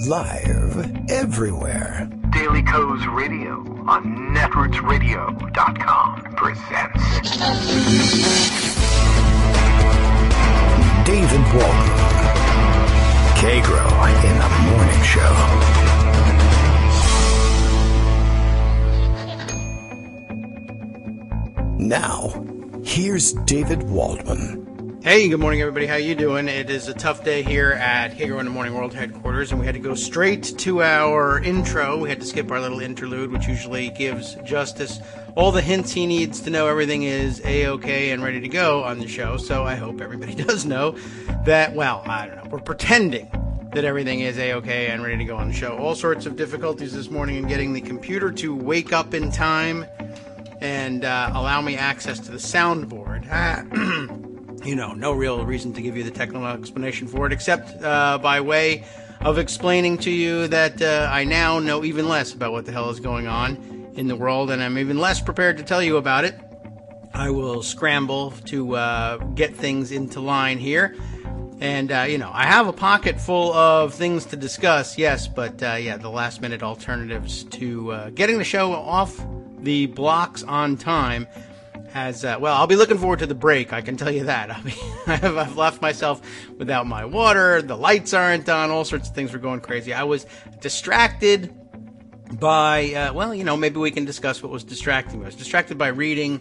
Live everywhere. Daily Co's Radio on netrootsradio.com presents David Waldman. Kagro in the Morning Show. Now, here's David Waldman. Hey, good morning, everybody. How you doing? It is a tough day here at Kagro in the Morning World headquarters, and we had to go straight to our intro. We had to skip our little interlude, which usually gives Justice all the hints he needs to know everything is A-OK and ready to go on the show. So I hope everybody does know that, well, I don't know, we're pretending that everything is A-OK and ready to go on the show. All sorts of difficulties this morning in getting the computer to wake up in time and allow me access to the soundboard. You know, no real reason to give you the technical explanation for it, except by way of explaining to you that I now know even less about what the hell is going on in the world, and I'm even less prepared to tell you about it. I will scramble to get things into line here. And, you know, I have a pocket full of things to discuss, yes, but, yeah, the last-minute alternatives to getting the show off the blocks on time has, well, I'll be looking forward to the break, I can tell you that. I've left myself without my water, the lights aren't on, all sorts of things were going crazy. I was distracted by, well, you know, maybe we can discuss what was distracting me. I was distracted by reading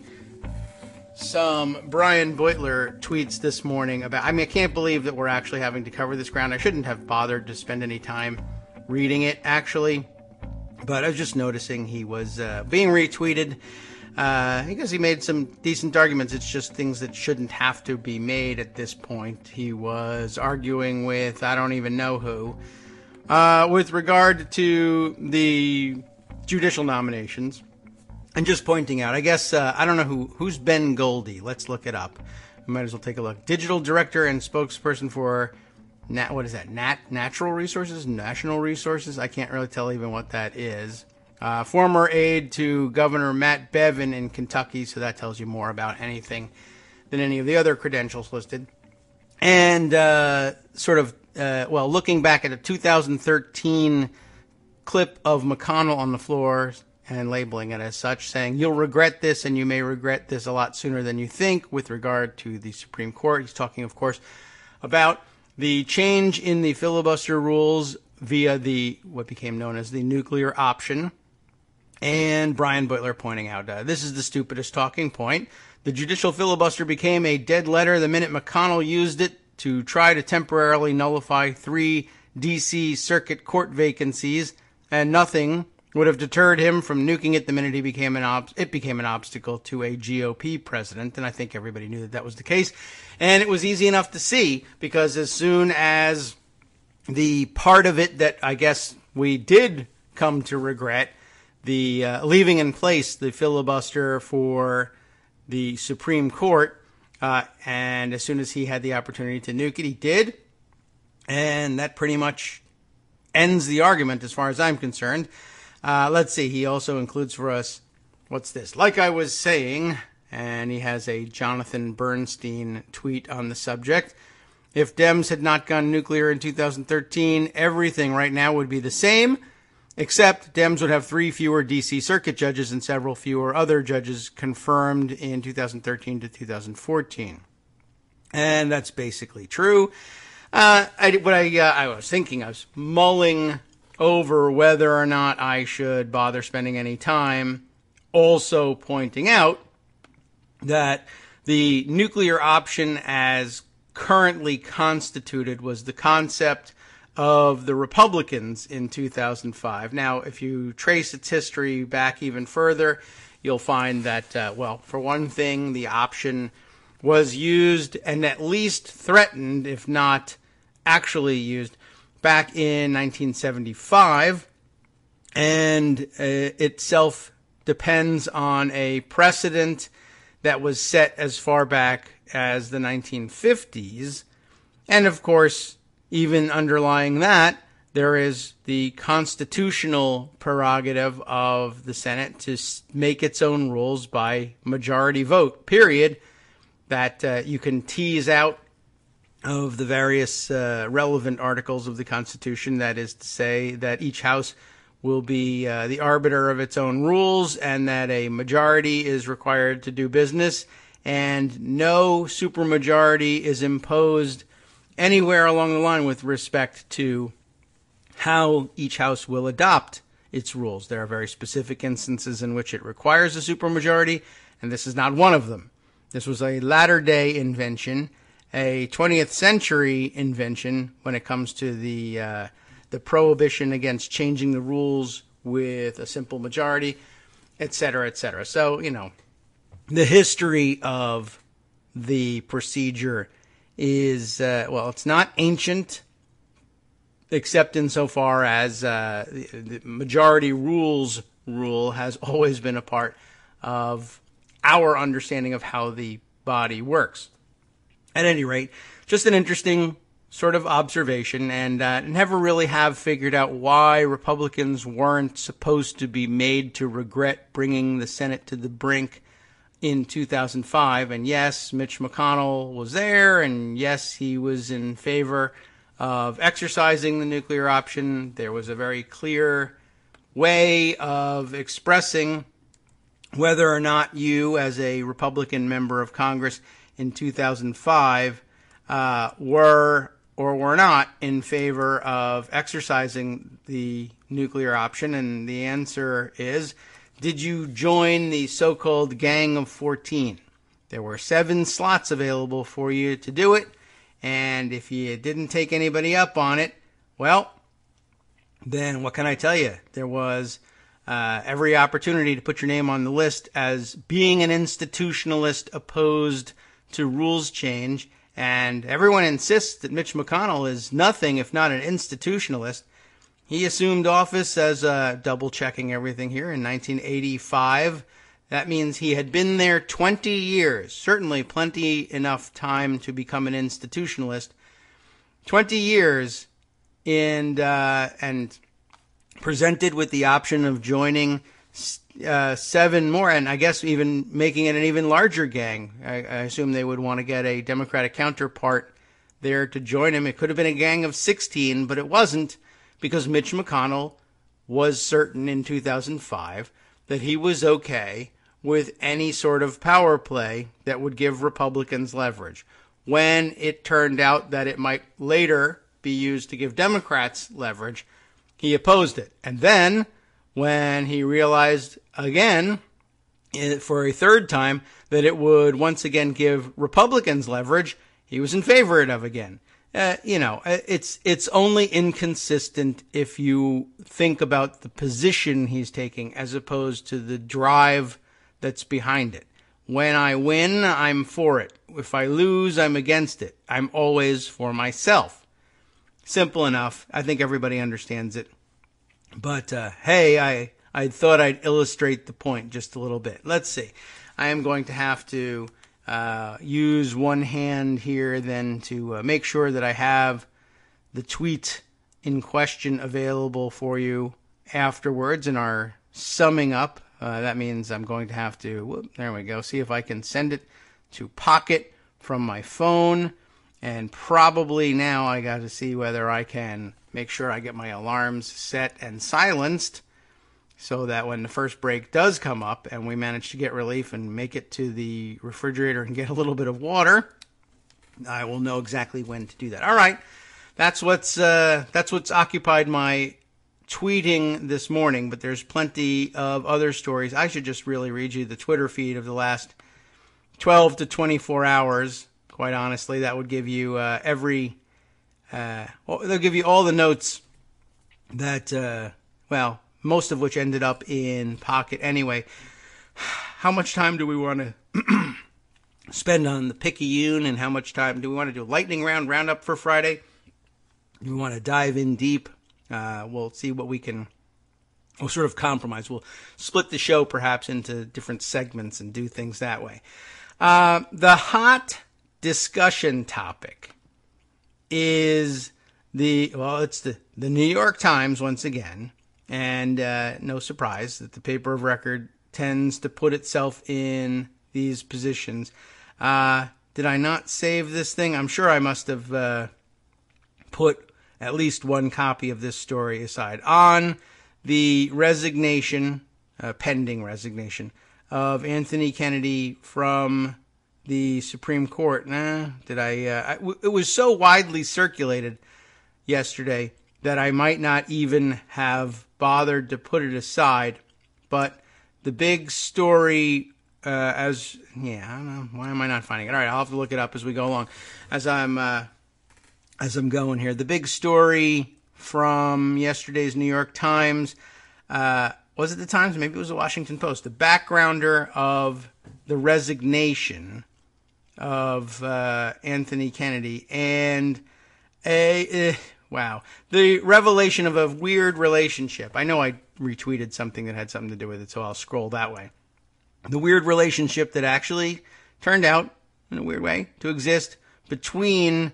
some Brian Beutler tweets this morning about, I mean, I can't believe that we're actually having to cover this ground. I shouldn't have bothered to spend any time reading it, actually, but I was just noticing he was being retweeted. Because he made some decent arguments. It's just things that shouldn't have to be made at this point. He was arguing with I don't even know who with regard to the judicial nominations, and just pointing out, I guess, I don't know who's Ben Goldie. Let's look it up. We might as well take a look. Digital director and spokesperson for what is that? Natural Resources? National Resources? I can't really tell even what that is. Former aide to Governor Matt Bevin in Kentucky, so that tells you more about anything than any of the other credentials listed. And well, looking back at a 2013 clip of McConnell on the floor and labeling it as such, saying, "You'll regret this, and you may regret this a lot sooner than you think," with regard to the Supreme Court. He's talking, of course, about the change in the filibuster rules via what became known as the nuclear option. And Brian Beutler pointing out, this is the stupidest talking point. The judicial filibuster became a dead letter the minute McConnell used it to try to temporarily nullify 3 D.C. Circuit Court vacancies, and nothing would have deterred him from nuking it the minute it became an obstacle to a GOP president. And I think everybody knew that was the case. And it was easy enough to see, because as soon as the part of it that I guess we did come to regret, the leaving in place the filibuster for the Supreme Court, and as soon as he had the opportunity to nuke it, he did, and that pretty much ends the argument as far as I'm concerned. Let's see, he also includes for us, what's this? Like I was saying, and he has a Jonathan Bernstein tweet on the subject. If Dems had not gone nuclear in 2013, everything right now would be the same, except Dems would have 3 fewer D.C. Circuit judges and several fewer other judges confirmed in 2013 to 2014. And that's basically true. I was mulling over whether or not I should bother spending any time also pointing out that the nuclear option as currently constituted was the concept of the Republicans in 2005. Now, if you trace its history back even further, you'll find that, well, for one thing, the option was used and at least threatened, if not actually used, back in 1975, and itself depends on a precedent that was set as far back as the 1950s, and of course, even underlying that, there is the constitutional prerogative of the Senate to make its own rules by majority vote, period, that you can tease out of the various relevant articles of the Constitution. That is to say that each house will be the arbiter of its own rules, and that a majority is required to do business, and no supermajority is imposed anywhere along the line with respect to how each house will adopt its rules. There are very specific instances in which it requires a supermajority, and this is not one of them. This was a latter-day invention, a 20th century invention when it comes to the prohibition against changing the rules with a simple majority, etc., etc. So, the history of the procedure is, it's not ancient, except insofar as the majority rules rule has always been a part of our understanding of how the body works. At any rate, just an interesting sort of observation, and never really have figured out why Republicans weren't supposed to be made to regret bringing the Senate to the brink in 2005. And yes, Mitch McConnell was there, and yes, he was in favor of exercising the nuclear option. There was a very clear way of expressing whether or not you, as a Republican member of Congress in 2005, were or were not in favor of exercising the nuclear option. And the answer is, did you join the so-called Gang of 14? There were 7 slots available for you to do it. And if you didn't take anybody up on it, well, then what can I tell you? There was every opportunity to put your name on the list as being an institutionalist opposed to rules change. And everyone insists that Mitch McConnell is nothing if not an institutionalist. He assumed office, as double-checking everything here, in 1985. That means he had been there 20 years, certainly plenty enough time to become an institutionalist. 20 years, and presented with the option of joining 7 more, and I guess even making it an even larger gang. I assume they would want to get a Democratic counterpart there to join him. It could have been a gang of 16, but it wasn't, because Mitch McConnell was certain in 2005 that he was okay with any sort of power play that would give Republicans leverage. When it turned out that it might later be used to give Democrats leverage, he opposed it. And then, when he realized again, for a third time, that it would once again give Republicans leverage, he was in favor of it again. It's only inconsistent if you think about the position he's taking as opposed to the drive that's behind it. When I win, I'm for it. If I lose, I'm against it. I'm always for myself. Simple enough. I think everybody understands it. But, hey, I thought I'd illustrate the point just a little bit. Let's see. I am going to have to use one hand here then to make sure that I have the tweet in question available for you afterwards in our summing up. That means I'm going to have to, there we go, see if I can send it to Pocket from my phone. And probably now I got to see whether I can make sure I get my alarms set and silenced so that when the first break does come up and we manage to get relief and make it to the refrigerator and get a little bit of water, I will know exactly when to do that. All right, that's what's occupied my tweeting this morning, but there's plenty of other stories. I should just really read you the Twitter feed of the last 12 to 24 hours. Quite honestly, that would give you they'll give you all the notes that, most of which ended up in Pocket anyway. How much time do we want to spend on the Picayune, and how much time do we want to do a lightning roundup for Friday? Do we want to dive in deep? We'll see what we'll sort of compromise. We'll split the show perhaps into different segments and do things that way. The hot discussion topic is it's the New York Times once again, and no surprise that the paper of record tends to put itself in these positions. did I not save this thing? I'm sure I must have put at least one copy of this story aside. On the resignation, pending resignation, of Anthony Kennedy from the Supreme Court. It was so widely circulated yesterday that I might not even have bothered to put it aside. But the big story, I don't know, why am I not finding it? All right, I'll have to look it up as we go along, as I'm going here. The big story from yesterday's New York Times, was it the Times? Maybe it was the Washington Post. The backgrounder of the resignation of Anthony Kennedy and the revelation of a weird relationship. I know I retweeted something that had something to do with it, so I'll scroll that way. The weird relationship that actually turned out, in a weird way, to exist between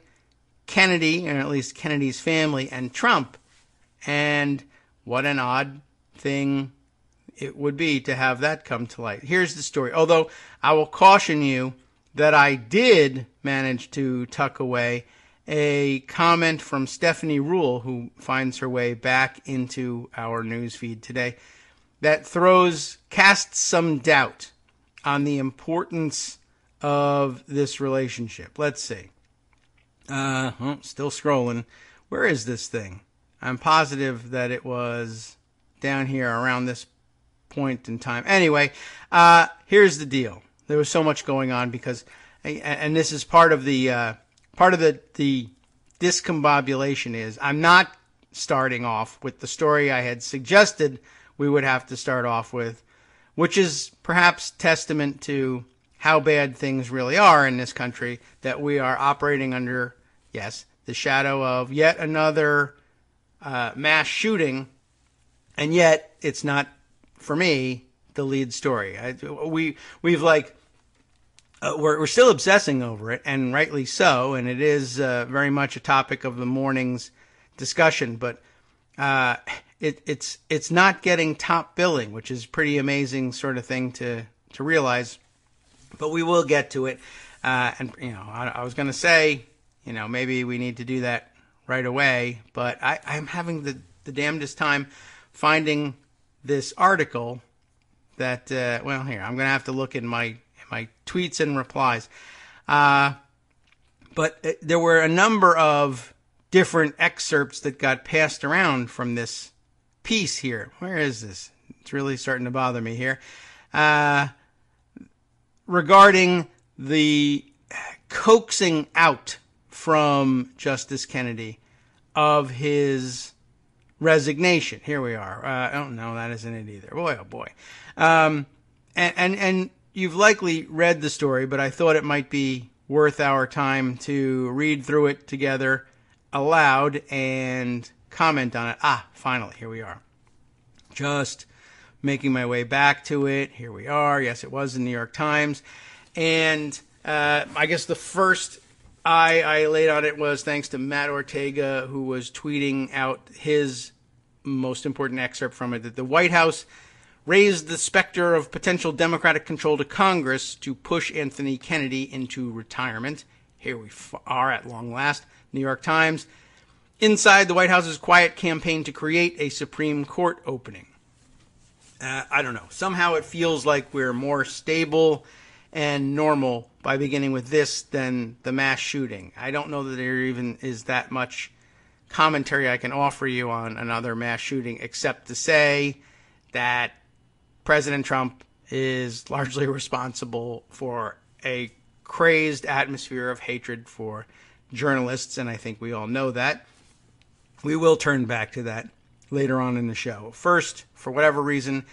Kennedy, and at least Kennedy's family, and Trump. And what an odd thing it would be to have that come to light. Here's the story. Although I will caution you that I did manage to tuck away a comment from Stephanie Ruhle, who finds her way back into our newsfeed today, that casts some doubt on the importance of this relationship. Let's see. Still scrolling. Where is this thing? I'm positive that it was down here around this point in time. Anyway, here's the deal. There was so much going on because, and this is part of the discombobulation is I'm not starting off with the story I had suggested we would have to start off with, which is perhaps testament to how bad things really are in this country, that we are operating under, yes, the shadow of yet another mass shooting, and yet it's not, for me, the lead story. We're still obsessing over it, and rightly so, and it is very much a topic of the morning's discussion, but it's not getting top billing, which is pretty amazing sort of thing to realize, but we will get to it. And I was going to say, maybe we need to do that right away, but I'm having the damnedest time finding this article that, here, I'm going to have to look in my tweets and replies. But there were a number of different excerpts that got passed around from this piece here. Where is this? It's really starting to bother me here. Regarding the coaxing out from Justice Kennedy of his resignation. Here we are. Oh, no, that isn't it either. Boy, oh boy. And you've likely read the story, but I thought it might be worth our time to read through it together aloud and comment on it. Finally, here we are. Just making my way back to it. Here we are. Yes, it was in the New York Times. And I guess the first eye I laid on it was thanks to Matt Ortega, who was tweeting out his most important excerpt from it, that the White House raised the specter of potential Democratic control to Congress to push Anthony Kennedy into retirement. Here we are at long last. New York Times. Inside the White House's quiet campaign to create a Supreme Court opening. I don't know. Somehow it feels like we're more stable and normal by beginning with this than the mass shooting. I don't know that there even is that much commentary I can offer you on another mass shooting, except to say that President Trump is largely responsible for a crazed atmosphere of hatred for journalists, and I think we all know that. We will turn back to that later on in the show. First, for whatever reason,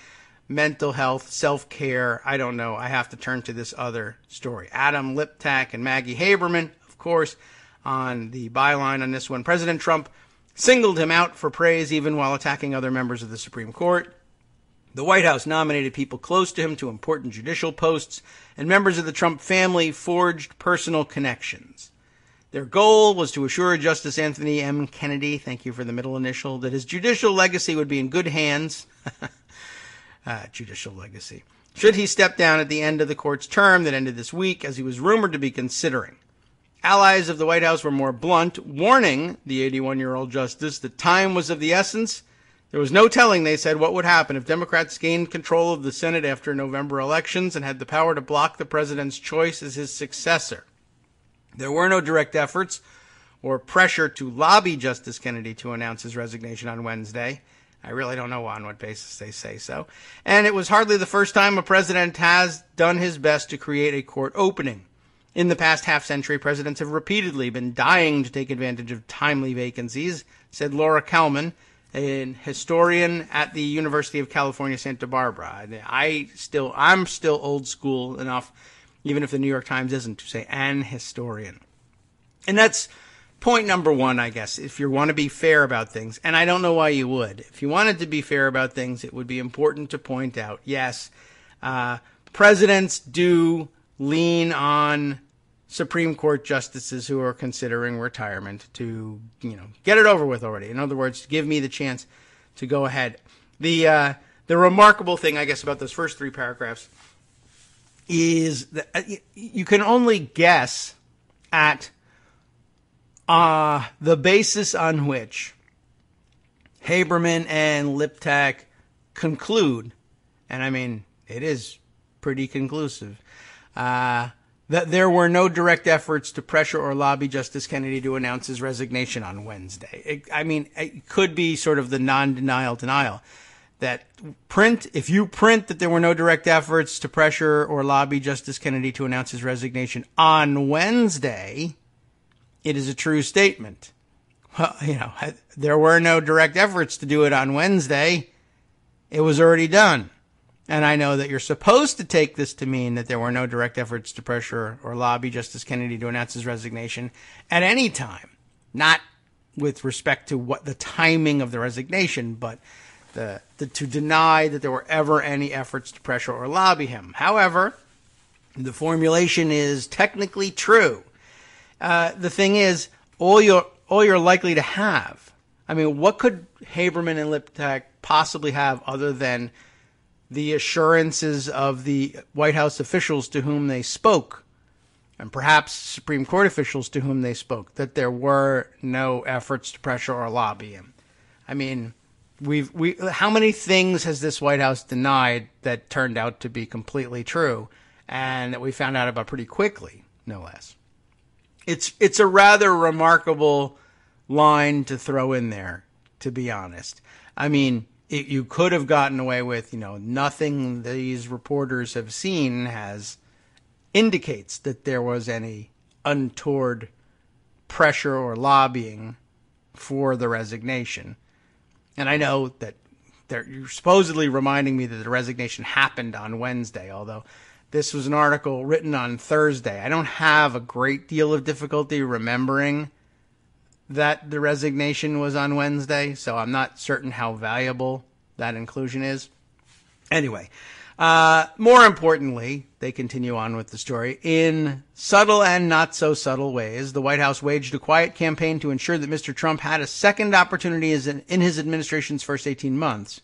mental health, self-care, I don't know. I have to turn to this other story. Adam Liptak and Maggie Haberman, of course, on the byline on this one. President Trump singled him out for praise even while attacking other members of the Supreme Court. The White House nominated people close to him to important judicial posts, and members of the Trump family forged personal connections. Their goal was to assure Justice Anthony M. Kennedy, thank you for the middle initial, that his judicial legacy would be in good hands. Judicial legacy. should he step down at the end of the court's term that ended this week, as he was rumored to be considering. Allies of the White House were more blunt, warning the 81-year-old justice that time was of the essence. There was no telling, they said, what would happen if Democrats gained control of the Senate after November elections and had the power to block the president's choice as his successor. There were no direct efforts or pressure to lobby Justice Kennedy to announce his resignation on Wednesday. I really don't know on what basis they say so. And it was hardly the first time a president has done his best to create a court opening. In the past half-century, presidents have repeatedly been dying to take advantage of timely vacancies, said Laura Kalman, an historian at the University of California, Santa Barbara. I'm still old school enough, even if the New York Times isn't, to say an historian. And that's point number one, I guess, if you want to be fair about things. And I don't know why you would. If you wanted to be fair about things, it would be important to point out, yes, presidents do lean on Supreme Court justices who are considering retirement to, get it over with already. In other words, give me the chance to go ahead. The remarkable thing, I guess, about those first three paragraphs is that you can only guess at the basis on which Haberman and Liptak conclude, and I mean, it is pretty conclusive, that there were no direct efforts to pressure or lobby Justice Kennedy to announce his resignation on Wednesday. It could be sort of the non-denial denial. If you print that there were no direct efforts to pressure or lobby Justice Kennedy to announce his resignation on Wednesday, it is a true statement. Well, there were no direct efforts to do it on Wednesday. It was already done. And I know that you're supposed to take this to mean that there were no direct efforts to pressure or lobby Justice Kennedy to announce his resignation at any time, not with respect to what the timing of the resignation, but to deny that there were ever any efforts to pressure or lobby him. However, the formulation is technically true. The thing is, all you're likely to have, what could Haberman and Liptak possibly have other than the assurances of the White House officials to whom they spoke, and perhaps Supreme Court officials to whom they spoke, that there were no efforts to pressure or lobby him? How many things has this White House denied that turned out to be completely true, and that we found out about pretty quickly, no less? It's a rather remarkable line to throw in there, to be honest. You could have gotten away with, nothing these reporters have seen indicates that there was any untoward pressure or lobbying for the resignation. And I know that you're supposedly reminding me that the resignation happened on Wednesday, although this was an article written on Thursday. I don't have a great deal of difficulty remembering that the resignation was on Wednesday, so I'm not certain how valuable that inclusion is. Anyway, more importantly, they continue on with the story. In subtle and not so subtle ways, the White House waged a quiet campaign to ensure that Mr. Trump had a second opportunity in his administration's first 18 months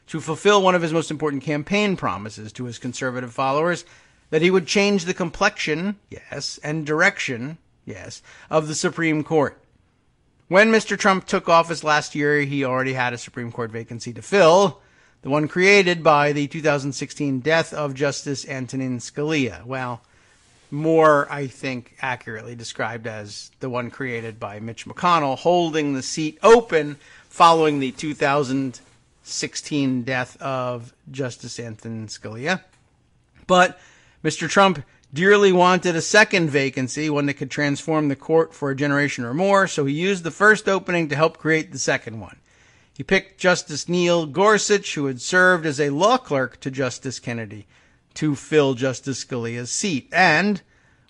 to fulfill one of his most important campaign promises to his conservative followers, that he would change the complexion, yes, and direction, yes, of the Supreme Court. When Mr. Trump took office last year, he already had a Supreme Court vacancy to fill, the one created by the 2016 death of Justice Antonin Scalia. Well, more, I think, accurately described as the one created by Mitch McConnell, holding the seat open following the 2016 death of Justice Antonin Scalia. But Mr. Trump dearly wanted a second vacancy, one that could transform the court for a generation or more, so he used the first opening to help create the second one. He picked Justice Neil Gorsuch, who had served as a law clerk to Justice Kennedy, to fill Justice Scalia's seat. And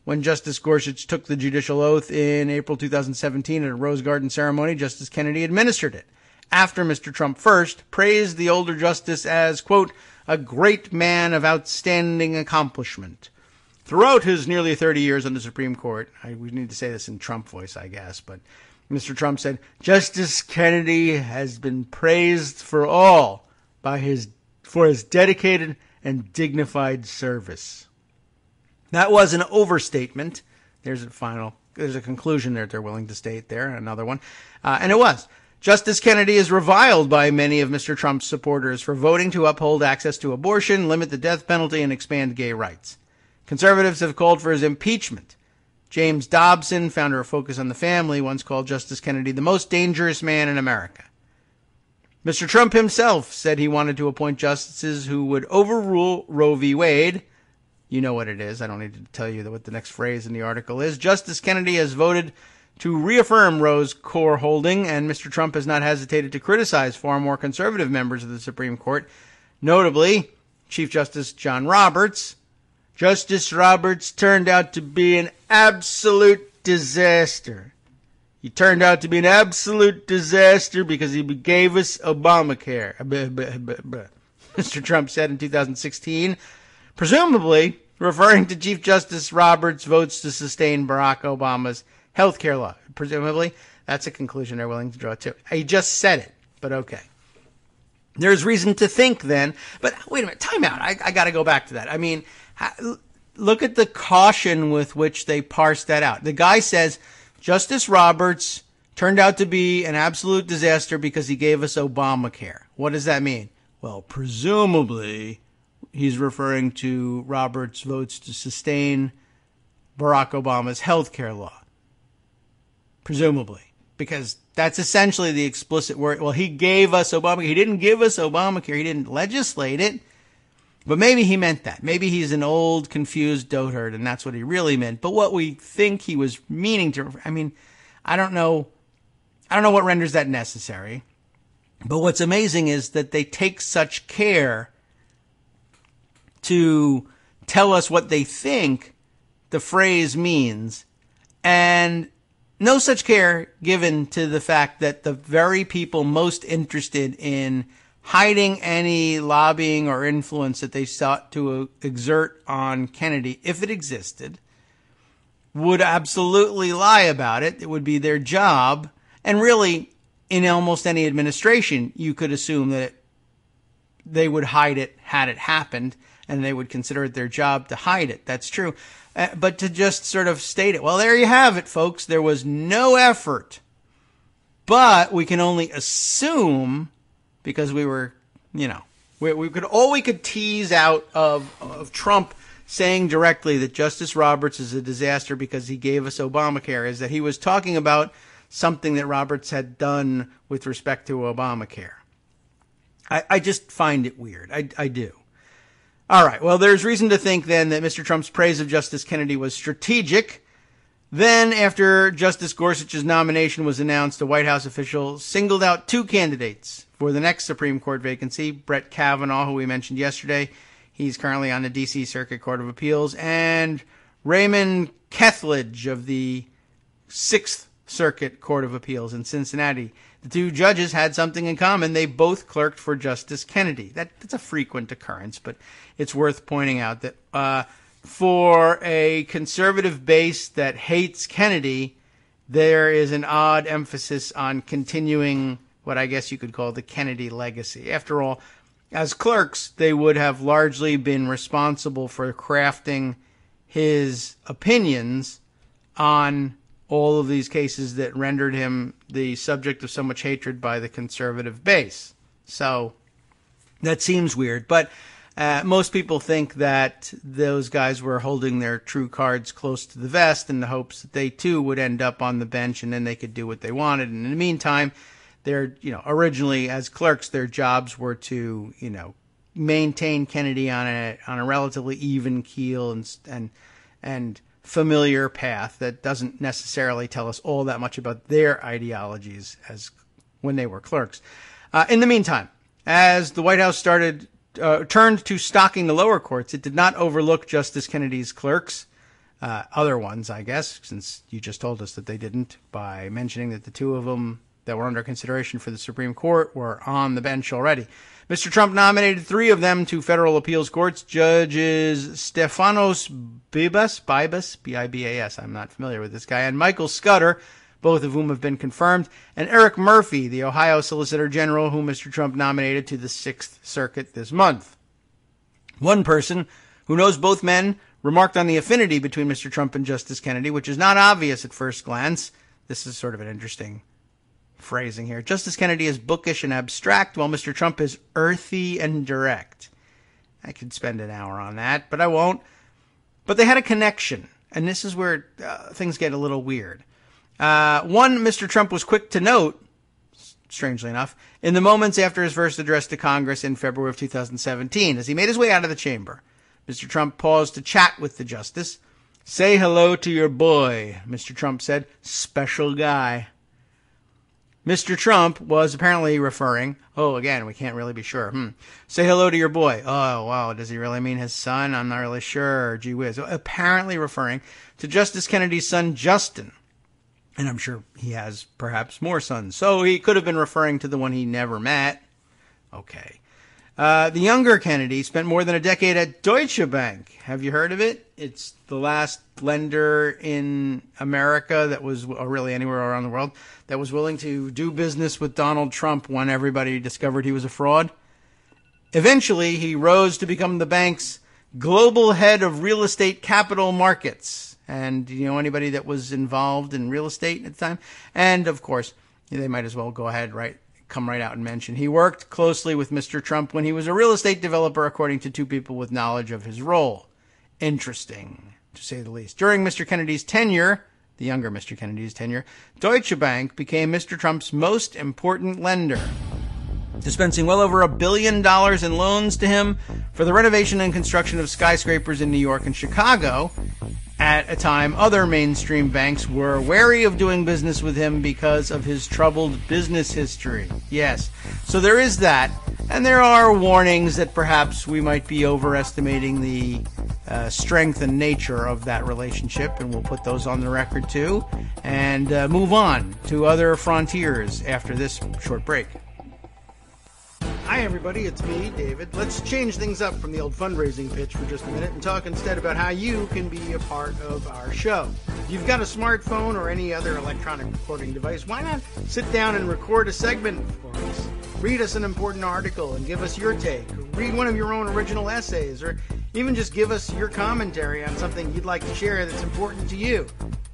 when Justice Gorsuch took the judicial oath in April 2017 at a Rose Garden ceremony, Justice Kennedy administered it, after Mr. Trump first praised the older justice as, quote, a great man of outstanding accomplishment. Throughout his nearly 30 years on the Supreme Court, we need to say this in Trump voice, I guess, but Mr. Trump said, Justice Kennedy has been praised for his dedicated and dignified service. That was an overstatement. There's a conclusion there they're willing to state there, another one. And it was. Justice Kennedy is reviled by many of Mr. Trump's supporters for voting to uphold access to abortion, limit the death penalty, and expand gay rights. Conservatives have called for his impeachment. James Dobson, founder of Focus on the Family, once called Justice Kennedy the most dangerous man in America. Mr. Trump himself said he wanted to appoint justices who would overrule Roe v. Wade. You know what it is. I don't need to tell you what the next phrase in the article is. Justice Kennedy has voted to reaffirm Roe's core holding, and Mr. Trump has not hesitated to criticize far more conservative members of the Supreme Court, notably Chief Justice John Roberts. Justice Roberts turned out to be an absolute disaster. He turned out to be an absolute disaster because he gave us Obamacare. Mr. Trump said in 2016, presumably referring to Chief Justice Roberts' votes to sustain Barack Obama's health care law. Presumably, that's a conclusion they're willing to draw too. He just said it, but okay. There's reason to think then, but wait a minute, time out. I got to go back to that. I mean, look at the caution with which they parsed that out. The guy says, Justice Roberts turned out to be an absolute disaster because he gave us Obamacare. What does that mean? Well, presumably, he's referring to Roberts' votes to sustain Barack Obama's health care law. Presumably. Because that's essentially the explicit word. Well, he gave us Obamacare. He didn't give us Obamacare. He didn't legislate it. But maybe he meant that. Maybe he's an old, confused dotard, and that's what he really meant. But what we think he was meaning to, I mean, I don't know what renders that necessary. But what's amazing is that they take such care to tell us what they think the phrase means, and no such care given to the fact that the very people most interested in hiding any lobbying or influence that they sought to exert on Kennedy, if it existed, would absolutely lie about it. It would be their job. And really, in almost any administration, you could assume that they would hide it had it happened, and they would consider it their job to hide it. That's true. But to just sort of state it, well, there you have it, folks. There was no effort. But we can only assume, because we were, we could tease out of Trump saying directly that Justice Roberts is a disaster because he gave us Obamacare, is that he was talking about something that Roberts had done with respect to Obamacare. I just find it weird. I do. All right. Well, there's reason to think then that Mr. Trump's praise of Justice Kennedy was strategic. Then, after Justice Gorsuch's nomination was announced, a White House official singled out two candidates for the next Supreme Court vacancy: Brett Kavanaugh, who we mentioned yesterday. He's currently on the D.C. Circuit Court of Appeals, and Raymond Kethledge of the Sixth Circuit Court of Appeals in Cincinnati. The two judges had something in common. They both clerked for Justice Kennedy. That's a frequent occurrence, but it's worth pointing out that for a conservative base that hates Kennedy, there is an odd emphasis on continuing what I guess you could call the Kennedy legacy. After all, as clerks, they would have largely been responsible for crafting his opinions on all of these cases that rendered him the subject of so much hatred by the conservative base. So that seems weird. But most people think that those guys were holding their true cards close to the vest in the hopes that they too would end up on the bench and then they could do what they wanted. And in the meantime, they're, originally as clerks, their jobs were to, maintain Kennedy on a relatively even keel and familiar path that doesn't necessarily tell us all that much about their ideologies as when they were clerks. In the meantime, as the White House turned to stocking the lower courts, it did not overlook Justice Kennedy's clerks, other ones, I guess, since you just told us that they didn't, by mentioning that the two of them that were under consideration for the Supreme Court were on the bench already. Mr. Trump nominated three of them to federal appeals courts: Judges Stefanos Bibas, B-I-B-A-S, I'm not familiar with this guy, and Michael Scudder, both of whom have been confirmed, and Eric Murphy, the Ohio Solicitor General, whom Mr. Trump nominated to the Sixth Circuit this month. One person who knows both men remarked on the affinity between Mr. Trump and Justice Kennedy, which is not obvious at first glance. This is sort of an interesting phrasing here. Justice Kennedy is bookish and abstract, while Mr. Trump is earthy and direct. I could spend an hour on that, but I won't. But they had a connection, and this is where things get a little weird. One, Mr. Trump was quick to note, strangely enough, in the moments after his first address to Congress in February of 2017. As he made his way out of the chamber, Mr. Trump paused to chat with the justice. "Say hello to your boy," Mr. Trump said. "Special guy." Mr. Trump was apparently referring, again, we can't really be sure. Say hello to your boy. Oh, wow, does he really mean his son? I'm not really sure. Gee whiz. Apparently referring to Justice Kennedy's son, Justin. And I'm sure he has perhaps more sons. So he could have been referring to the one he never met. Okay. The younger Kennedy spent more than a decade at Deutsche Bank. Have you heard of it? It's the last lender in America that was, or really anywhere around the world, that was willing to do business with Donald Trump when everybody discovered he was a fraud. Eventually, he rose to become the bank's global head of real estate capital markets. And do you know anybody that was involved in real estate at the time? And, of course, they might as well go ahead, come right out and mention. He worked closely with Mr. Trump when he was a real estate developer, according to two people with knowledge of his role. Interesting, to say the least. During Mr. Kennedy's tenure, the younger Mr. Kennedy's tenure, Deutsche Bank became Mr. Trump's most important lender, dispensing well over $1 billion in loans to him for the renovation and construction of skyscrapers in New York and Chicago. At a time, other mainstream banks were wary of doing business with him because of his troubled business history. Yes, so there is that. And there are warnings that perhaps we might be overestimating the strength and nature of that relationship, and we'll put those on the record too, and move on to other frontiers after this short break. Hi everybody, it's me, David. Let's change things up from the old fundraising pitch for just a minute and talk instead about how you can be a part of our show. If you've got a smartphone or any other electronic recording device, why not sit down and record a segment for us? Read us an important article and give us your take. Or read one of your own original essays, or even just give us your commentary on something you'd like to share that's important to you.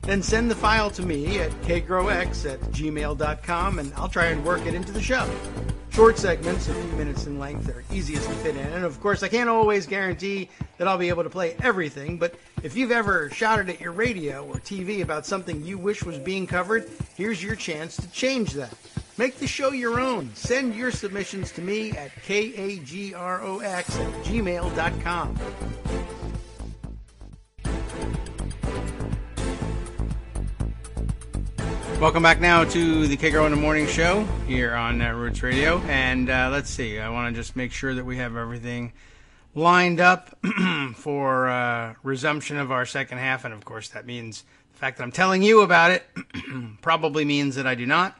Then send the file to me at kagrox@gmail.com, and I'll try and work it into the show. Short segments, a few minutes in length, are easiest to fit in. And of course, I can't always guarantee that I'll be able to play everything, but if you've ever shouted at your radio or TV about something you wish was being covered, here's your chance to change that. Make the show your own. Send your submissions to me at kagrox@gmail.com. Welcome back now to the Kagro in the Morning Show here on Roots Radio. And let's see, I want to just make sure that we have everything lined up for resumption of our second half. And of course, that means the fact that I'm telling you about it probably means that I do not.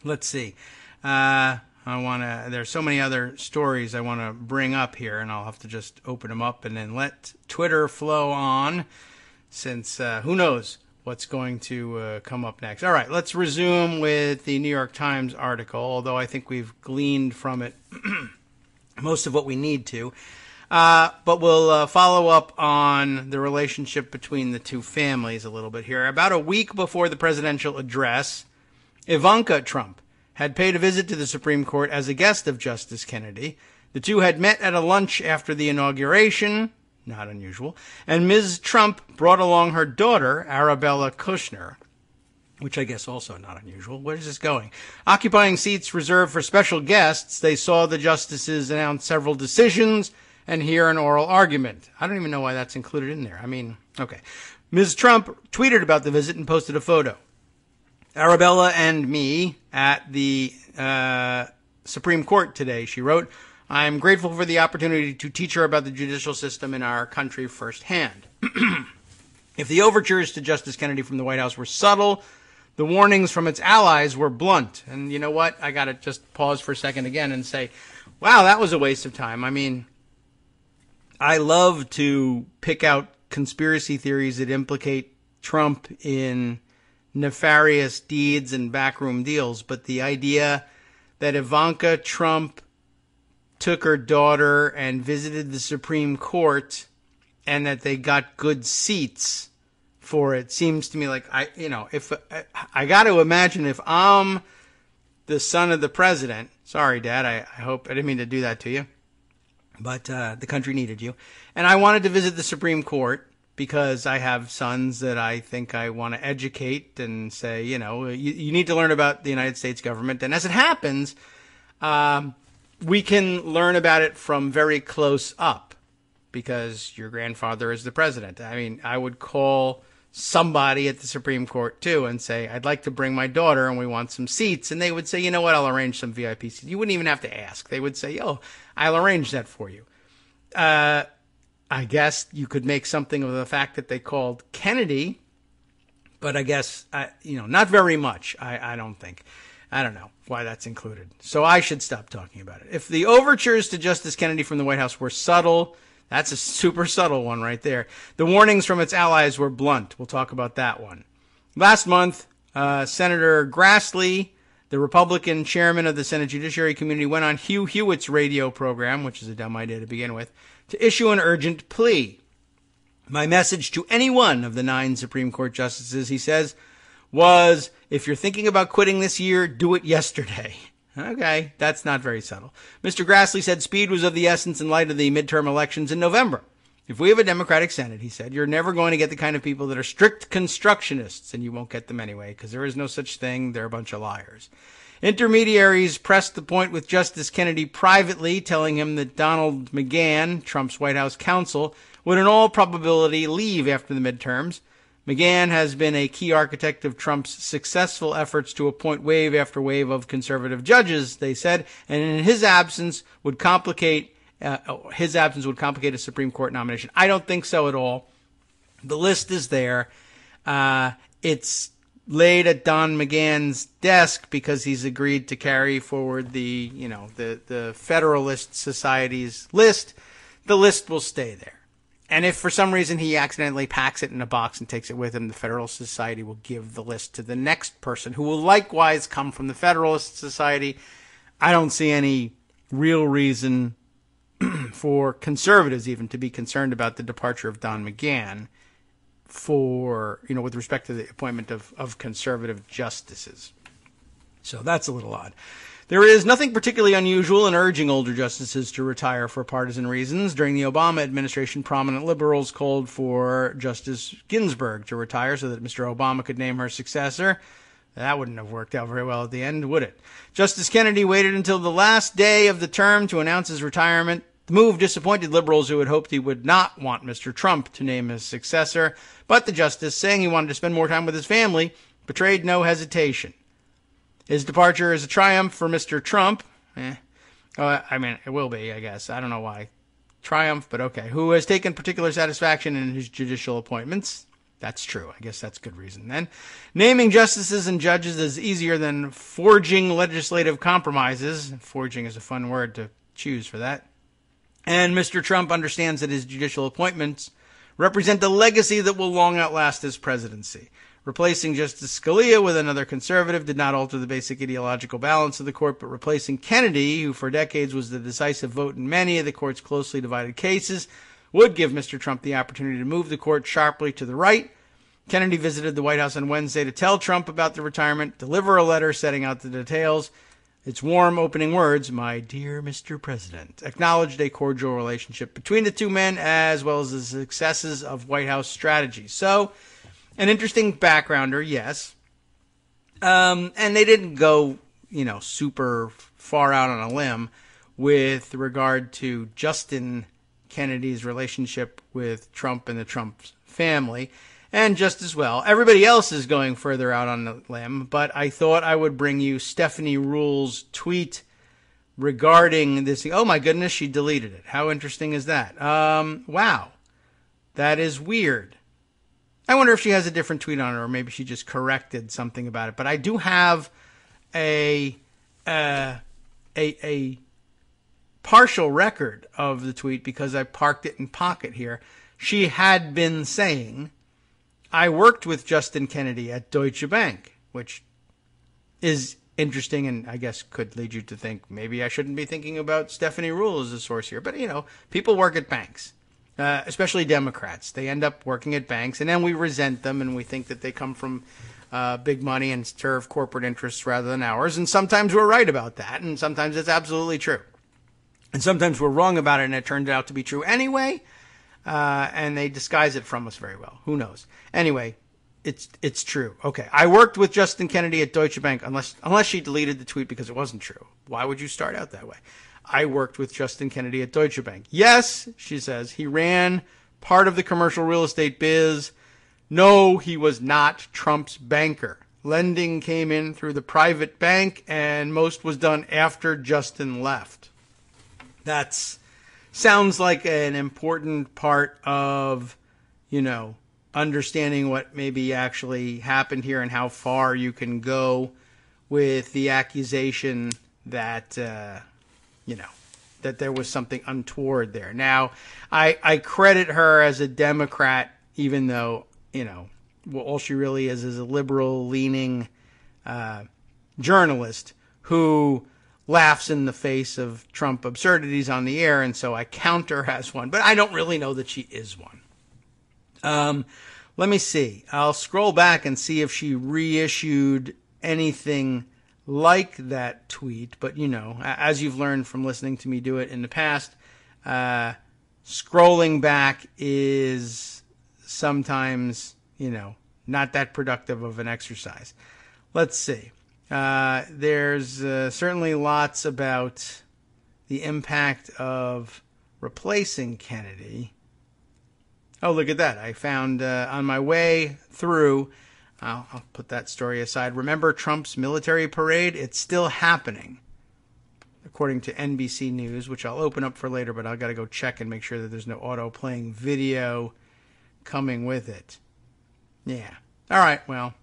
Let's see. There's so many other stories I want to bring up here, and I'll have to just open them up and then let Twitter flow on, since who knows what's going to come up next. All right, let's resume with the New York Times article, although I think we've gleaned from it most of what we need to. But we'll follow up on the relationship between the two families a little bit here. About a week before the presidential address, Ivanka Trump had paid a visit to the Supreme Court as a guest of Justice Kennedy. The two had met at a lunch after the inauguration, not unusual, and Ms. Trump brought along her daughter, Arabella Kushner, which I guess also not unusual. Where is this going? Occupying seats reserved for special guests, they saw the justices announce several decisions and hear an oral argument. I don't even know why that's included in there. I mean, okay. Ms. Trump tweeted about the visit and posted a photo. Arabella and me at the Supreme Court today, she wrote. I'm grateful for the opportunity to teach her about the judicial system in our country firsthand. If the overtures to Justice Kennedy from the White House were subtle, the warnings from its allies were blunt. And you know what? I got to just pause for a second again and say, wow, that was a waste of time. I mean, I love to pick out conspiracy theories that implicate Trump in nefarious deeds and backroom deals, but the idea that Ivanka Trump took her daughter and visited the Supreme Court and that they got good seats for it. Seems to me like if I got to imagine if I'm the son of the president, sorry, Dad, I hope I didn't mean to do that to you, but the country needed you. And I wanted to visit the Supreme Court because I have sons that I think I want to educate and say, you need to learn about the United States government. And as it happens, we can learn about it from very close up because your grandfather is the president. I mean, I would call somebody at the Supreme Court too and say, I'd like to bring my daughter and we want some seats. And they would say, you know what, I'll arrange some VIP seats. You wouldn't even have to ask. They would say, oh, I'll arrange that for you. I guess you could make something of the fact that they called Kennedy, but I guess, not very much, I don't think. I don't know why that's included. So I should stop talking about it. If the overtures to Justice Kennedy from the White House were subtle, that's a super subtle one right there. The warnings from its allies were blunt. We'll talk about that one. Last month, Senator Grassley, the Republican chairman of the Senate Judiciary Committee, went on Hugh Hewitt's radio program, which is a dumb idea to begin with, to issue an urgent plea. My message to any one of the 9 Supreme Court justices, he says, was, if you're thinking about quitting this year, do it yesterday. Okay, that's not very subtle. Mr. Grassley said speed was of the essence in light of the midterm elections in November. If we have a Democratic Senate, he said, you're never going to get the kind of people that are strict constructionists, and you won't get them anyway, because there is no such thing. They're a bunch of liars. Intermediaries pressed the point with Justice Kennedy privately, telling him that Donald McGahn, Trump's White House counsel, would in all probability leave after the midterms. McGahn has been a key architect of Trump's successful efforts to appoint wave after wave of conservative judges, they said, and in his absence would complicate a Supreme Court nomination. I don't think so at all. The list is there. It's laid at Don McGahn's desk because he's agreed to carry forward the Federalist Society's list. The list will stay there. And if for some reason he accidentally packs it in a box and takes it with him, the Federalist Society will give the list to the next person who will likewise come from the Federalist Society. I don't see any real reason for conservatives even to be concerned about the departure of Don McGahn with respect to the appointment of conservative justices. So that's a little odd. There is nothing particularly unusual in urging older justices to retire for partisan reasons. During the Obama administration, prominent liberals called for Justice Ginsburg to retire so that Mr. Obama could name her successor. That wouldn't have worked out very well at the end, would it? Justice Kennedy waited until the last day of the term to announce his retirement. The move disappointed liberals who had hoped he would not want Mr. Trump to name his successor, but the justice, saying he wanted to spend more time with his family, betrayed no hesitation. His departure is a triumph for Mr. Trump. It will be, I guess. I don't know why. Triumph, but okay. Who has taken particular satisfaction in his judicial appointments. That's true. I guess that's good reason then. Naming justices and judges is easier than forging legislative compromises. Forging is a fun word to choose for that. And Mr. Trump understands that his judicial appointments represent a legacy that will long outlast his presidency. Replacing Justice Scalia with another conservative did not alter the basic ideological balance of the court, but replacing Kennedy, who for decades was the decisive vote in many of the court's closely divided cases, would give Mr. Trump the opportunity to move the court sharply to the right. Kennedy visited the White House on Wednesday to tell Trump about the retirement, deliver a letter setting out the details. Its warm opening words, "My dear Mr. President," acknowledged a cordial relationship between the two men as well as the successes of White House strategy. So, an interesting backgrounder, yes. And they didn't go, super far out on a limb with regard to Justin Kennedy's relationship with Trump and the Trump family. And just as well, everybody else is going further out on the limb, but I thought I would bring you Stephanie Ruhle's tweet regarding this. Oh my goodness, she deleted it. How interesting is that? Wow. That is weird. I wonder if she has a different tweet on it, or maybe she just corrected something about it. But I do have a partial record of the tweet because I parked it in Pocket here. She had been saying, "I worked with Justin Kennedy at Deutsche Bank," which is interesting, and I guess could lead you to think maybe I shouldn't be thinking about Stephanie Ruhle as a source here. But, people work at banks, especially Democrats. They end up working at banks, and then we resent them, and we think that they come from big money and serve corporate interests rather than ours. And sometimes we're right about that, and sometimes it's absolutely true. And sometimes we're wrong about it, and it turned out to be true anyway, and they disguise it from us very well. Who knows? Anyway, it's true. Okay, I worked with Justin Kennedy at Deutsche Bank, unless she deleted the tweet because it wasn't true. Why would you start out that way? I worked with Justin Kennedy at Deutsche Bank. Yes, she says, he ran part of the commercial real estate biz. No, he was not Trump's banker. Lending came in through the private bank, and most was done after Justin left. That sounds like an important part of, understanding what maybe actually happened here and how far you can go with the accusation that, that there was something untoward there. Now, I credit her as a Democrat, even though, all she really is a liberal-leaning journalist who laughs in the face of Trump absurdities on the air, and so I count her as one. But I don't really know that she is one. Let me see. I'll scroll back and see if she reissued anything like that tweet. But, as you've learned from listening to me do it in the past, scrolling back is sometimes, not that productive of an exercise. Let's see. There's certainly lots about the impact of replacing Kennedy. Oh, look at that. I found on my way through, I'll put that story aside. Remember Trump's military parade? It's still happening, according to NBC News, which I'll open up for later, but I've got to go check and make sure that there's no auto-playing video coming with it. Yeah. All right, well,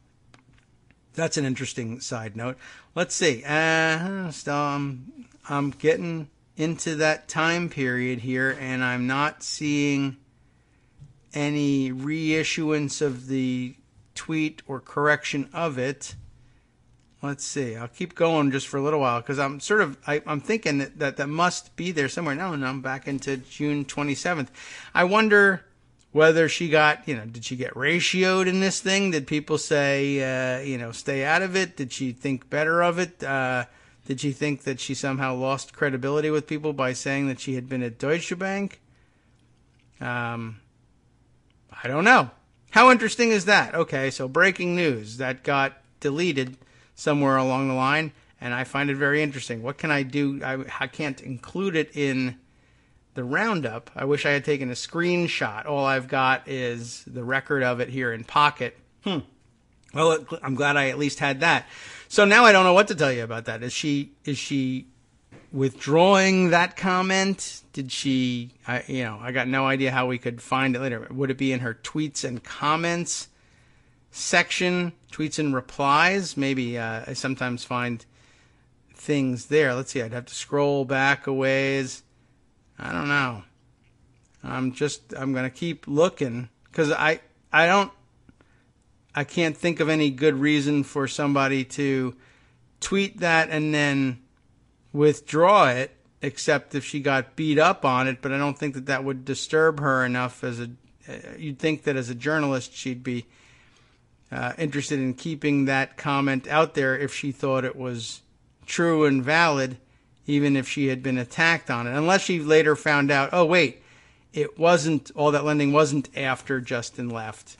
that's an interesting side note. Let's see. So I'm getting into that time period here, and I'm not seeing any reissuance of the tweet or correction of it. Let's see. I'll keep going just for a little while because I'm I'm thinking that must be there somewhere. No, I'm back into June 27th. I wonder whether she got, did she get ratioed in this thing? Did people say, stay out of it? Did she think better of it? Did she think that she somehow lost credibility with people by saying that she had been at Deutsche Bank? I don't know. How interesting is that? Okay, so breaking news. That got deleted somewhere along the line, and I find it very interesting. What can I do? I can't include it in the roundup. I wish I had taken a screenshot. All I've got is the record of it here in Pocket. Well, I'm glad I at least had that. So now I don't know what to tell you about that. Is she withdrawing that comment? Did she, I got no idea how we could find it later. Would it be in her tweets and comments section, tweets and replies? Maybe I sometimes find things there. Let's see, I'd have to scroll back a ways. I don't know. I'm going to keep looking because I can't think of any good reason for somebody to tweet that and then withdraw it, except if she got beat up on it. But I don't think that would disturb her enough. You'd think that as a journalist, she'd be interested in keeping that comment out there if she thought it was true and valid, even if she had been attacked on it. Unless she later found out, oh wait, it wasn't, all that lending wasn't after Justin left.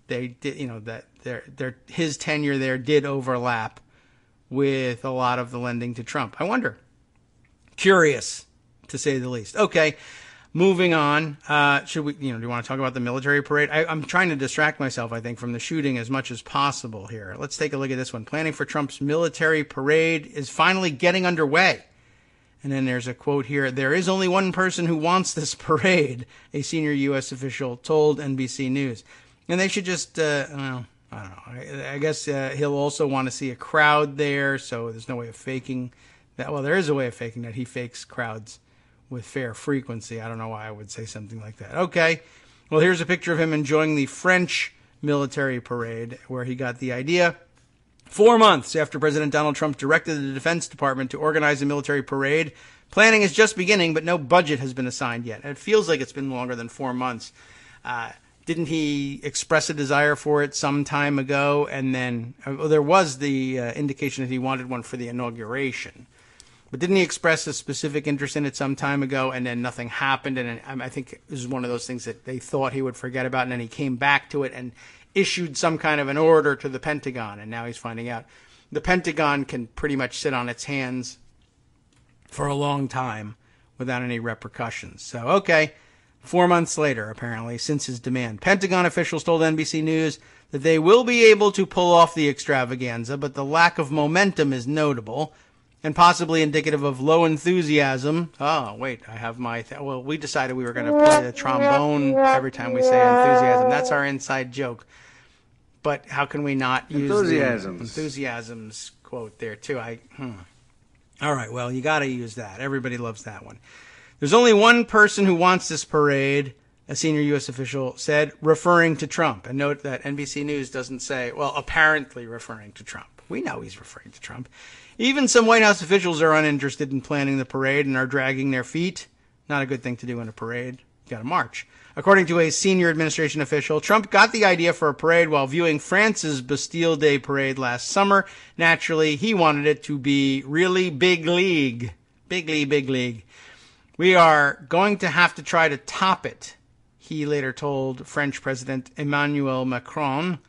They did, that his tenure there did overlap with a lot of the lending to Trump. I wonder. Curious, to say the least. Okay, moving on. Should we, do you want to talk about the military parade? I'm trying to distract myself, I think, from the shooting as much as possible here. Let's take a look at this one. Planning for Trump's military parade is finally getting underway. And then there's a quote here. There is only one person who wants this parade, a senior U.S. official told NBC News. And they should just, I don't know. I guess he'll also want to see a crowd there, so there's no way of faking that. Well, there is a way of faking that. He fakes crowds with fair frequency. I don't know why I would say something like that. Okay. Well, here's a picture of him enjoying the French military parade, where he got the idea. 4 months after President Donald Trump directed the Defense Department to organize a military parade, planning is just beginning, but no budget has been assigned yet. And it feels like it's been longer than 4 months. Didn't he express a desire for it some time ago? And then there was the indication that he wanted one for the inauguration. But didn't he express a specific interest in it some time ago, and then nothing happened? And I think this is one of those things that they thought he would forget about, and then he came back to it and issued some kind of an order to the Pentagon, and now he's finding out the Pentagon can pretty much sit on its hands for a long time without any repercussions. So, okay, 4 months later, apparently, since his demand, Pentagon officials told NBC News that they will be able to pull off the extravaganza, but the lack of momentum is notable and possibly indicative of low enthusiasm. Oh, wait, I have my... well, we decided we were going to play the trombone every time we say enthusiasm. That's our inside joke. But how can we not use the enthusiasms quote there, too? All right, well, you got to use that. Everybody loves that one. There's only one person who wants this parade, a senior U.S. official said, referring to Trump. And note that NBC News doesn't say, well, apparently referring to Trump. We know he's referring to Trump. Even some White House officials are uninterested in planning the parade and are dragging their feet. Not a good thing to do in a parade. You got to march. According to a senior administration official, Trump got the idea for a parade while viewing France's Bastille Day parade last summer. Naturally, he wanted it to be really big league. Big league. We are going to have to try to top it, he later told French President Emmanuel Macron.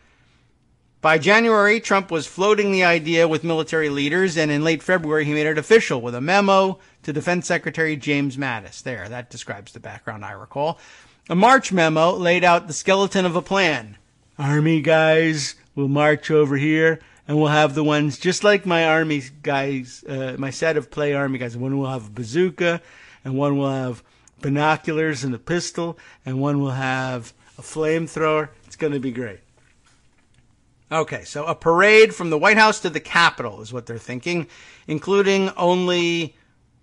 By January, Trump was floating the idea with military leaders, and in late February, he made it official with a memo to Defense Secretary James Mattis. There, that describes the background, I recall. A March memo laid out the skeleton of a plan. Army guys will march over here, and we'll have the ones just like my Army guys, my set of play Army guys. One will have a bazooka, and one will have binoculars and a pistol, and one will have a flamethrower. It's going to be great. Okay, so a parade from the White House to the Capitol is what they're thinking, including only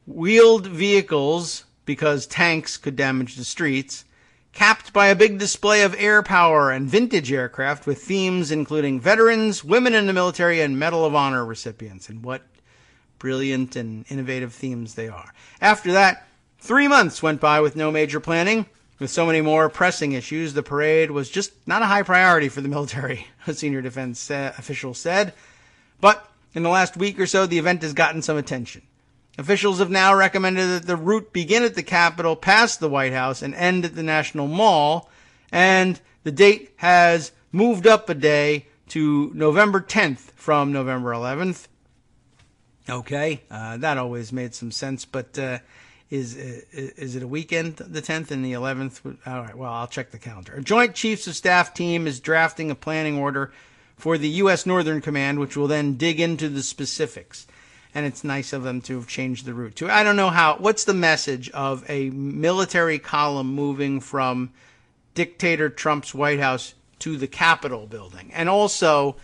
wheeled vehicles, because tanks could damage the streets, capped by a big display of air power and vintage aircraft with themes including veterans, women in the military, and Medal of Honor recipients. And what brilliant and innovative themes they are. After that, 3 months went by with no major planning. With so many more pressing issues, the parade was just not a high priority for the military, a senior defense official said. But in the last week or so, the event has gotten some attention. Officials have now recommended that the route begin at the Capitol, past the White House, and end at the National Mall. And the date has moved up a day to November 10th from November 11th. Okay, that always made some sense, but is it a weekend, the 10th and the 11th? All right, well, I'll check the calendar. A Joint Chiefs of Staff team is drafting a planning order for the U.S. Northern Command, which will then dig into the specifics. And it's nice of them to have changed the route too. I don't know what's the message of a military column moving from dictator Trump's White House to the Capitol building? And also,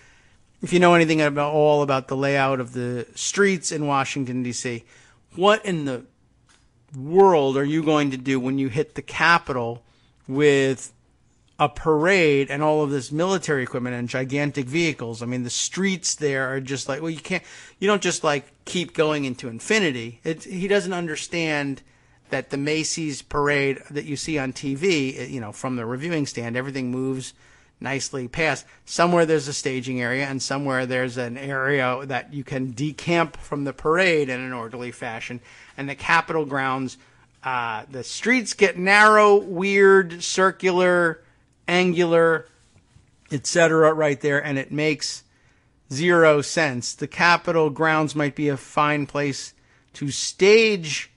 if you know anything about the layout of the streets in Washington, D.C., what in the world are you going to do when you hit the Capitol with a parade and all of this military equipment and gigantic vehicles? I mean, the streets there are just like, well, you don't just like keep going into infinity. He doesn't understand that the Macy's parade that you see on TV, from the reviewing stand, everything moves nicely past. Somewhere there's a staging area, and somewhere there's an area that you can decamp from the parade in an orderly fashion. And the Capitol grounds, the streets get narrow, weird, circular, angular, etc. right there, and it makes zero sense. The Capitol grounds might be a fine place to stage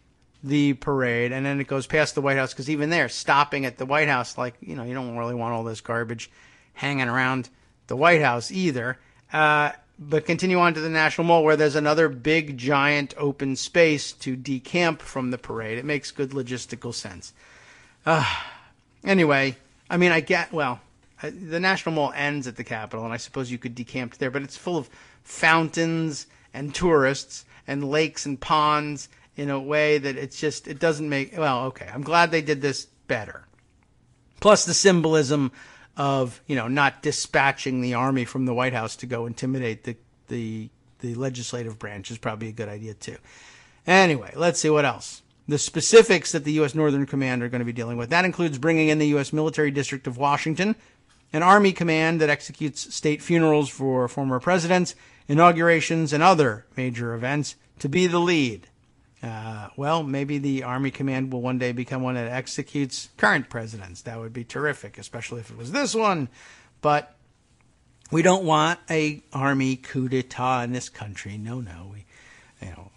the parade, and then it goes past the White House, because even there, stopping at the White House, you don't really want all this garbage hanging around the White House either. But continue on to the National Mall, where there's another big, giant open space to decamp from the parade. It makes good logistical sense. Anyway, I mean, the National Mall ends at the Capitol, and I suppose you could decamp there, but it's full of fountains and tourists and lakes and ponds in a way that it doesn't make, okay, I'm glad they did this better. Plus the symbolism of, not dispatching the army from the White House to go intimidate the the legislative branch is probably a good idea too. Anyway, let's see what else. The specifics that the U.S. Northern Command are going to be dealing with. That includes bringing in the U.S. Military District of Washington, an Army command that executes state funerals for former presidents, inaugurations, and other major events, to be the lead. Well, maybe the Army command will one day become one that executes current presidents. That would be terrific, especially if it was this one. But we don't want a Army coup d'etat in this country. No.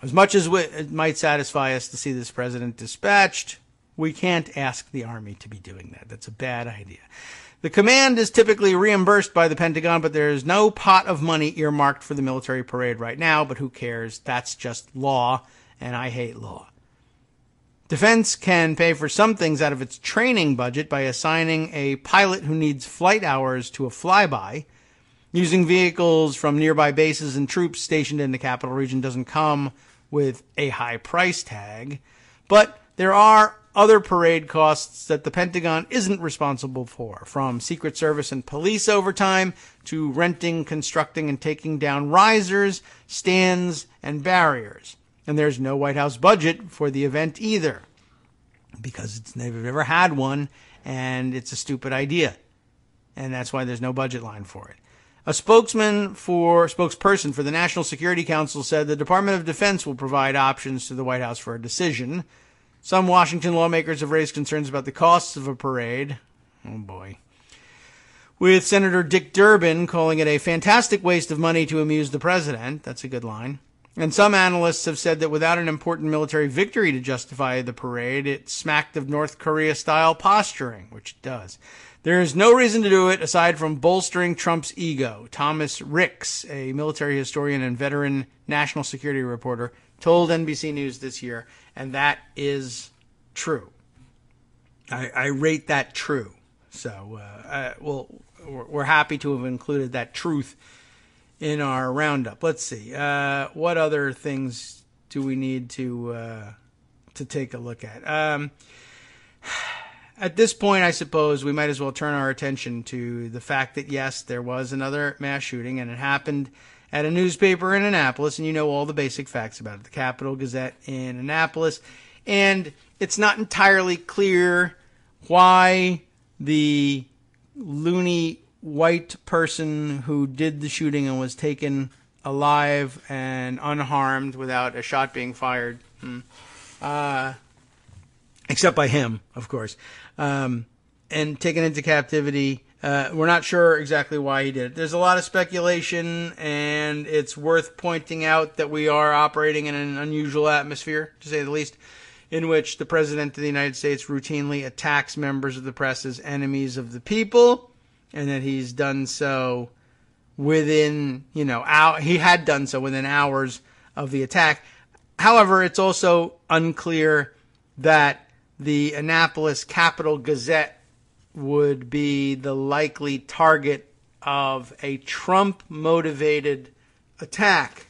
As much as it might satisfy us to see this president dispatched, we can't ask the Army to be doing that. That's a bad idea. The command is typically reimbursed by the Pentagon, but there is no pot of money earmarked for the military parade right now. But who cares? That's just law, and I hate law. Defense can pay for some things out of its training budget by assigning a pilot who needs flight hours to a flyby. Using vehicles from nearby bases and troops stationed in the capital region doesn't come with a high price tag, but there are other parade costs that the Pentagon isn't responsible for, from Secret Service and police overtime to renting, constructing, and taking down risers, stands, and barriers. And there's no White House budget for the event either, because they've never had one, and it's a stupid idea. And that's why there's no budget line for it. A spokesperson for the National Security Council said the Department of Defense will provide options to the White House for a decision. Some Washington lawmakers have raised concerns about the costs of a parade. Oh, boy. With Senator Dick Durbin calling it a fantastic waste of money to amuse the president. That's a good line. And some analysts have said that without an important military victory to justify the parade, it smacked of North Korea-style posturing, which it does. There is no reason to do it aside from bolstering Trump's ego. Thomas Ricks, a military historian and veteran national security reporter, told NBC News this year, and that is true. I rate that true. So we're happy to have included that truth in our roundup. Let's see. What other things do we need to take a look at? At this point, I suppose we might as well turn our attention to the fact that, yes, there was another mass shooting, and it happened at a newspaper in Annapolis, and you know all the basic facts about it, the Capital Gazette in Annapolis. And it's not entirely clear why the loony white person who did the shooting and was taken alive and unharmed without a shot being fired, except by him, of course, and taken into captivity. We're not sure exactly why he did it. There's a lot of speculation, and it's worth pointing out that we are operating in an unusual atmosphere, to say the least, in which the President of the United States routinely attacks members of the press as enemies of the people, and that he's done so within, he had done so within hours of the attack. However, it's also unclear that the Annapolis Capital Gazette would be the likely target of a Trump-motivated attack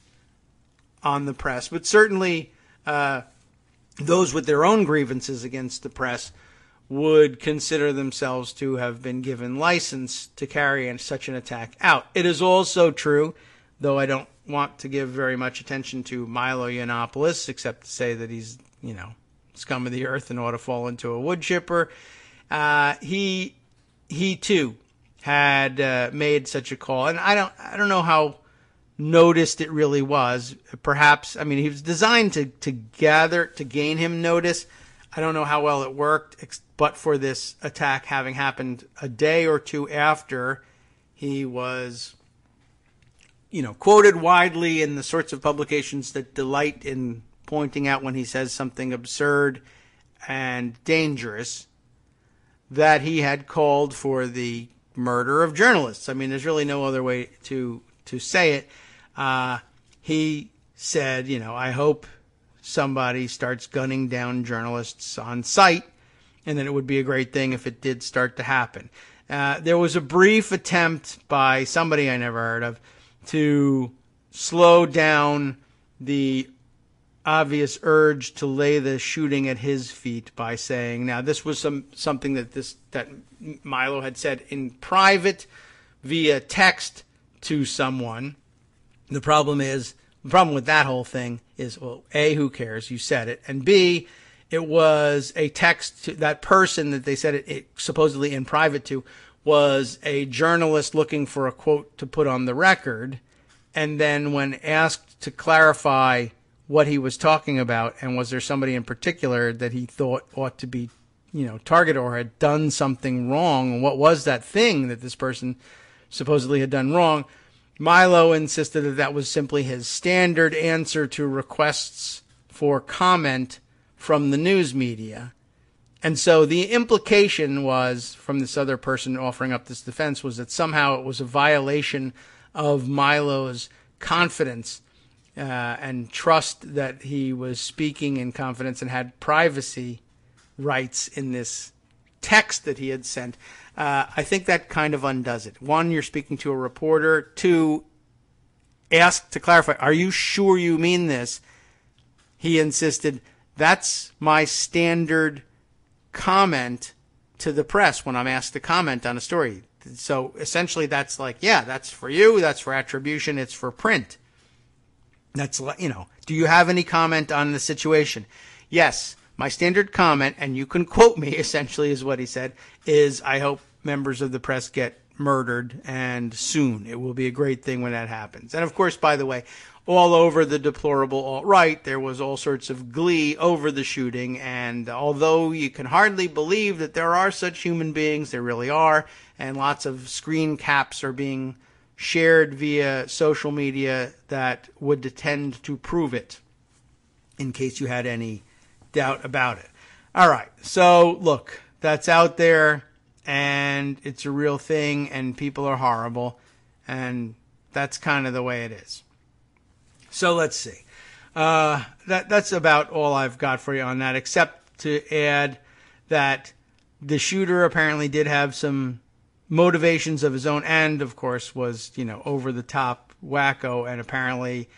on the press. But certainly those with their own grievances against the press would consider themselves to have been given license to carry such an attack out. It is also true, though I don't want to give very much attention to Milo Yiannopoulos, except to say that he's, scum of the earth and ought to fall into a wood chipper. He too had made such a call, and I don't know how noticed it really was. Perhaps, he was designed to gain him notice. I don't know how well it worked, but for this attack having happened a day or two after he was, quoted widely in the sorts of publications that delight in pointing out when he says something absurd and dangerous, that he had called for the murder of journalists. There's really no other way to say it. He said, I hope somebody starts gunning down journalists on sight, and then it would be a great thing if it did start to happen. There was a brief attempt by somebody I never heard of to slow down the obvious urge to lay the shooting at his feet by saying, now this was something that Milo had said in private via text to someone, The problem with that whole thing is, well, A, who cares? You said it. And B, it was a text to that person that they said it supposedly in private to was a journalist looking for a quote to put on the record. And then when asked to clarify what he was talking about and was there somebody in particular that he thought ought to be, targeted or had done something wrong, and what was that thing that this person supposedly had done wrong, Milo insisted that that was simply his standard answer to requests for comment from the news media. And so the implication was, from this other person offering up this defense, was that somehow it was a violation of Milo's confidence and trust that he was speaking in confidence and had privacy rights in this text that he had sent. I think that kind of undoes it. One, you're speaking to a reporter. Two, ask to clarify, are you sure you mean this? He insisted, that's my standard comment to the press when I'm asked to comment on a story. So essentially that's like, yeah, that's for you, that's for attribution, it's for print. That's, do you have any comment on the situation? Yes, my standard comment, and you can quote me, essentially is what he said, is I hope members of the press get murdered, and soon. It will be a great thing when that happens. And of course, by the way, all over the deplorable alt-right, there was all sorts of glee over the shooting, and although you can hardly believe that there are such human beings, there really are, and lots of screen caps are being shared via social media that would tend to prove it, in case you had any doubt about it. All right, so look, that's out there, and it's a real thing, and people are horrible, and that's kind of the way it is. So let's see. That's about all I've got for you on that, except to add that the shooter apparently did have some motivations of his own, and of course was, over the top wacko, and apparently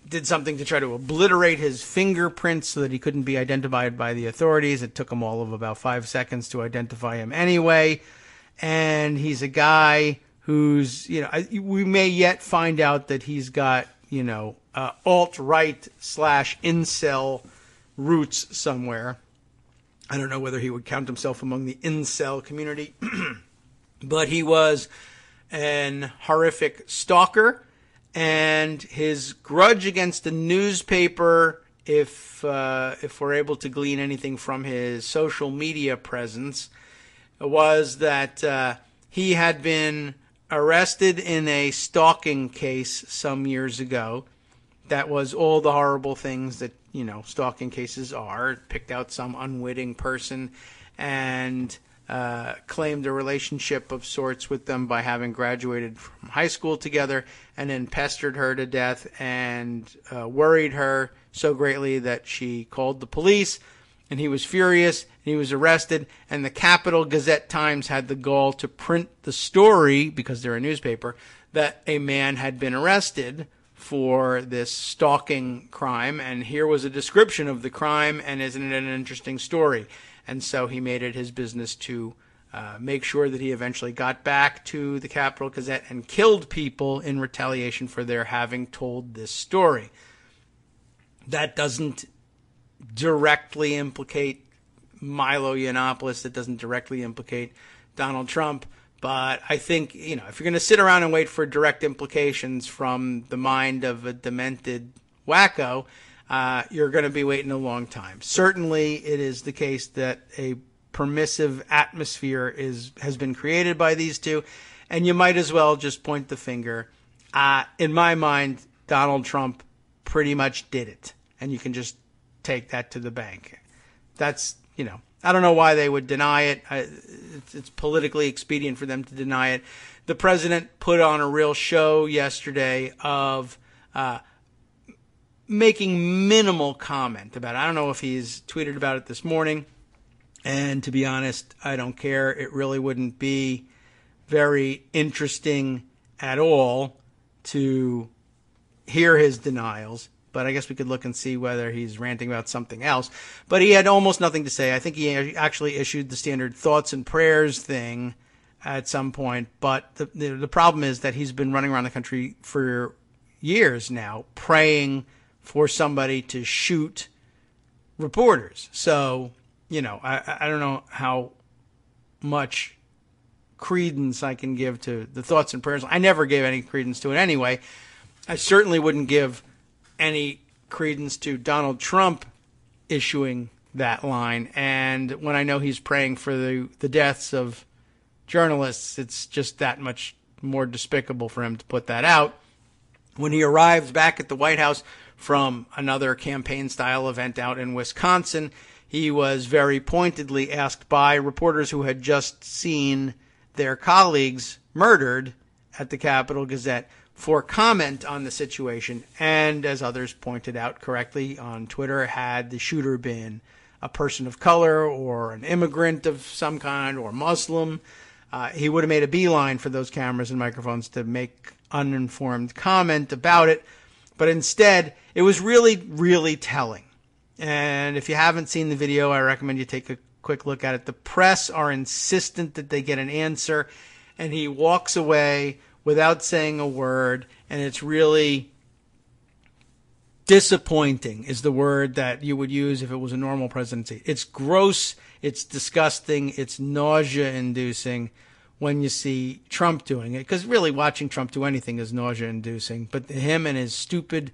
did something to try to obliterate his fingerprints so that he couldn't be identified by the authorities. It took them all of about 5 seconds to identify him anyway. And he's a guy who's, we may yet find out that he's got, alt-right / incel roots somewhere. I don't know whether he would count himself among the incel community, but he was an horrific stalker, and his grudge against the newspaper, if we're able to glean anything from his social media presence, was that he had been arrested in a stalking case some years ago. That was all the horrible things that, stalking cases are. Picked out some unwitting person and claimed a relationship of sorts with them by having graduated from high school together, and then pestered her to death and worried her so greatly that she called the police, and he was furious, and he was arrested, and the Capital Gazette-Times had the gall to print the story, because they're a newspaper, that a man had been arrested for this stalking crime, and here was a description of the crime, and isn't it an interesting story? And so he made it his business to make sure that he eventually got back to the Capital Gazette and killed people in retaliation for their having told this story. That doesn't directly implicate Milo Yiannopoulos. It doesn't directly implicate Donald Trump. But I think, if you're going to sit around and wait for direct implications from the mind of a demented wacko, you're going to be waiting a long time. Certainly, it is the case that a permissive atmosphere has been created by these two, and you might as well just point the finger. In my mind, Donald Trump pretty much did it, and you can just take that to the bank. That's, I don't know why they would deny it. It's politically expedient for them to deny it. The president put on a real show yesterday of making minimal comment about it. I don't know if he's tweeted about it this morning. And to be honest, I don't care. It really wouldn't be very interesting at all to hear his denials. But I guess we could look and see whether he's ranting about something else. But he had almost nothing to say. I think he actually issued the standard thoughts and prayers thing at some point. But the problem is that he's been running around the country for years now praying for somebody to shoot reporters. So, I don't know how much credence I can give to the thoughts and prayers. I never gave any credence to it anyway. I certainly wouldn't give any credence to Donald Trump issuing that line. And when I know he's praying for the deaths of journalists, it's just that much more despicable for him to put that out. When he arrived back at the White House from another campaign-style event out in Wisconsin, he was very pointedly asked by reporters who had just seen their colleagues murdered at the Capitol Gazette for comment on the situation. And as others pointed out correctly on Twitter, had the shooter been a person of color or an immigrant of some kind or Muslim, he would have made a beeline for those cameras and microphones to make uninformed comment about it. But instead, it was really, really telling. And if you haven't seen the video, I recommend you take a quick look at it. The press are insistent that they get an answer, and he walks away without saying a word, and it's really disappointing is the word that you would use if it was a normal presidency. It's gross, it's disgusting, it's nausea-inducing when you see Trump doing it, because really watching Trump do anything is nausea-inducing. But him and his stupid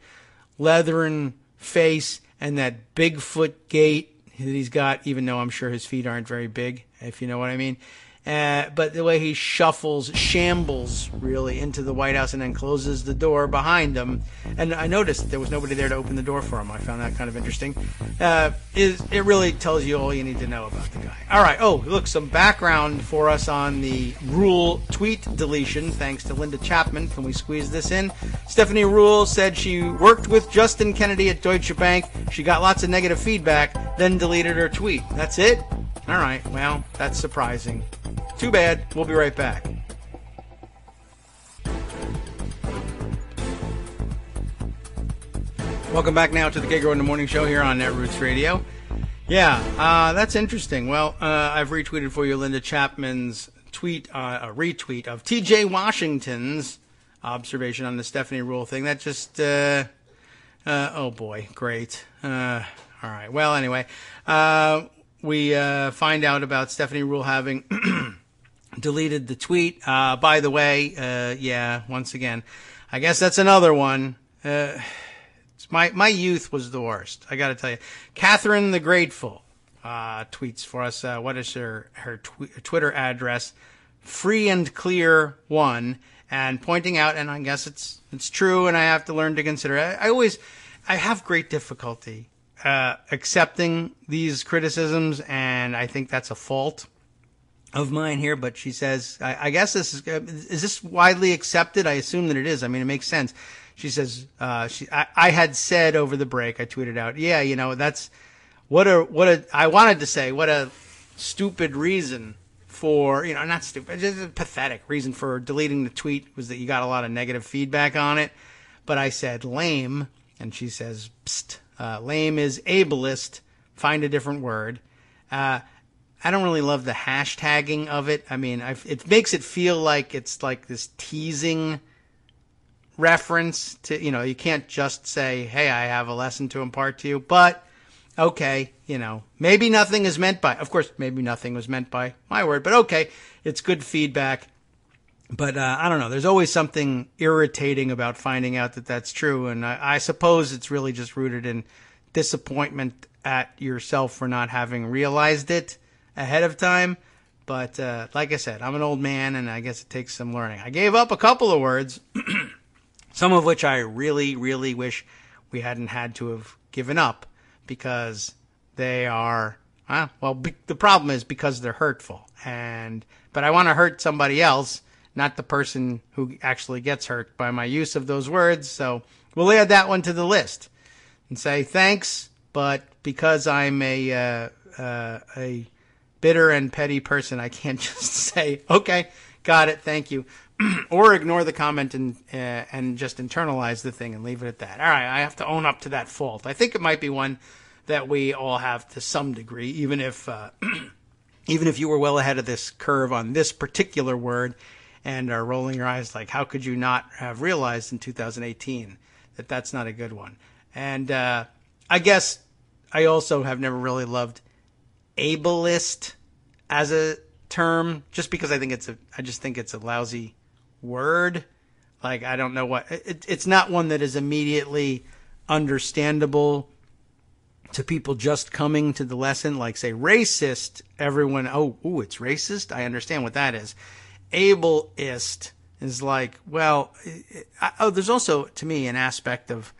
leathern face and that Bigfoot gait that he's got, even though I'm sure his feet aren't very big, if you know what I mean. But the way he shambles really into the White House and then closes the door behind him. And I noticed there was nobody there to open the door for him. I found that kind of interesting. It really tells you all you need to know about the guy. All right. Oh, look, some background for us on the Rule tweet deletion, thanks to Linda Chapman. Can we squeeze this in? Stephanie Rule said she worked with Justin Kennedy at Deutsche Bank. She got lots of negative feedback, then deleted her tweet. That's it? All right. Well, that's surprising. Too bad. We'll be right back. Welcome back now to the Kagro in the Morning Show here on Netroots Radio. Yeah, that's interesting. Well, I've retweeted for you Linda Chapman's tweet, a retweet of T.J. Washington's observation on the Stephanie Rule thing. That just, oh boy, great. All right. Well, anyway, we find out about Stephanie Rule having deleted the tweet. By the way, yeah, once again, I guess that's another one. My youth was the worst, I got to tell you. Catherine the Grateful tweets for us. What is her Twitter address? Free and Clear 1, and pointing out, and I guess it's true, and I have to learn to consider it. I have great difficulty accepting these criticisms, and I think that's a fault of mine here. But she says, I guess is this widely accepted? I assume that it is. I mean, it makes sense. She says, I had said over the break, I tweeted out, yeah, that's I wanted to say, what a stupid reason for, not stupid, just a pathetic reason for deleting the tweet was that you got a lot of negative feedback on it. But I said lame, and she says, psst, lame is ableist, find a different word. I don't really love the hashtagging of it. I mean, it makes it feel like it's like this teasing reference to, you can't just say, hey, I have a lesson to impart to you. But, okay, maybe nothing is meant by, of course, maybe nothing was meant by my word. But, okay, it's good feedback. But I don't know. There's always something irritating about finding out that that's true. And I suppose it's really just rooted in disappointment at yourself for not having realized it ahead of time. But like I said, I'm an old man, and I guess it takes some learning. I gave up a couple of words, some of which I really, really wish we hadn't had to have given up, because they are, the problem is because they're hurtful. But I want to hurt somebody else, not the person who actually gets hurt by my use of those words. So we'll add that one to the list and say thanks, but because I'm a bitter and petty person, I can't just say, okay, got it, thank you, or ignore the comment and just internalize the thing and leave it at that. All right, I have to own up to that fault. I think it might be one that we all have to some degree, even if even if you were well ahead of this curve on this particular word and are rolling your eyes like, how could you not have realized in 2018 that that's not a good one? And I guess I also have never really loved ableist as a term, just because I just think it's a lousy word. Like, I don't know what it's not one that is immediately understandable to people just coming to the lesson. Like, say, racist, everyone, it's racist. I understand what that is. Ableist is like, well, there's also to me an aspect of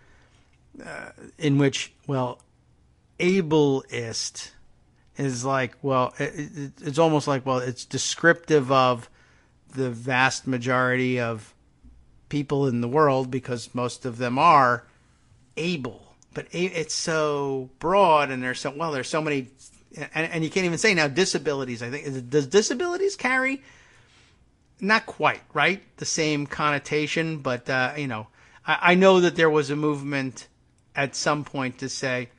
in which, well, ableist is like, well, it's almost like, well, it's descriptive of the vast majority of people in the world because most of them are able. But it's so broad, and there's so many, and you can't even say now disabilities. I think, does disabilities carry? Not quite, right? The same connotation, but I know that there was a movement at some point to say,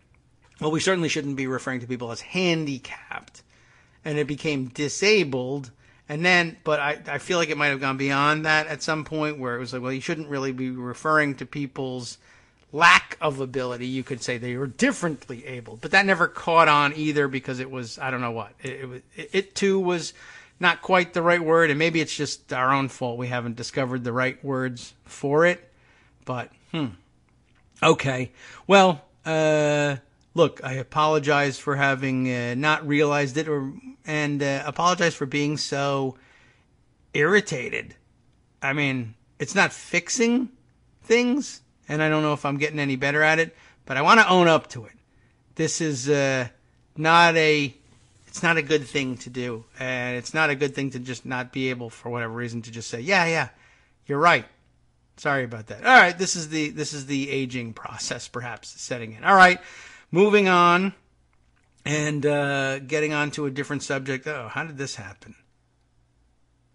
well, we certainly shouldn't be referring to people as handicapped, and it became disabled. And then, but I feel like it might have gone beyond that at some point, where it was like, well, you shouldn't really be referring to people's lack of ability. You could say they were differently abled, but that never caught on either, because it was, I don't know what, it too was not quite the right word, and maybe it's just our own fault. We haven't discovered the right words for it, but, okay. Well, look, I apologize for having not realized it, and apologize for being so irritated. I mean, it's not fixing things, and I don't know if I'm getting any better at it, but I want to own up to it. This is it's not a good thing to do, and it's not a good thing to just not be able, for whatever reason, to just say, yeah, you're right. Sorry about that. All right, this is the aging process, perhaps, setting in. All right, moving on and getting on to a different subject. Oh, how did this happen?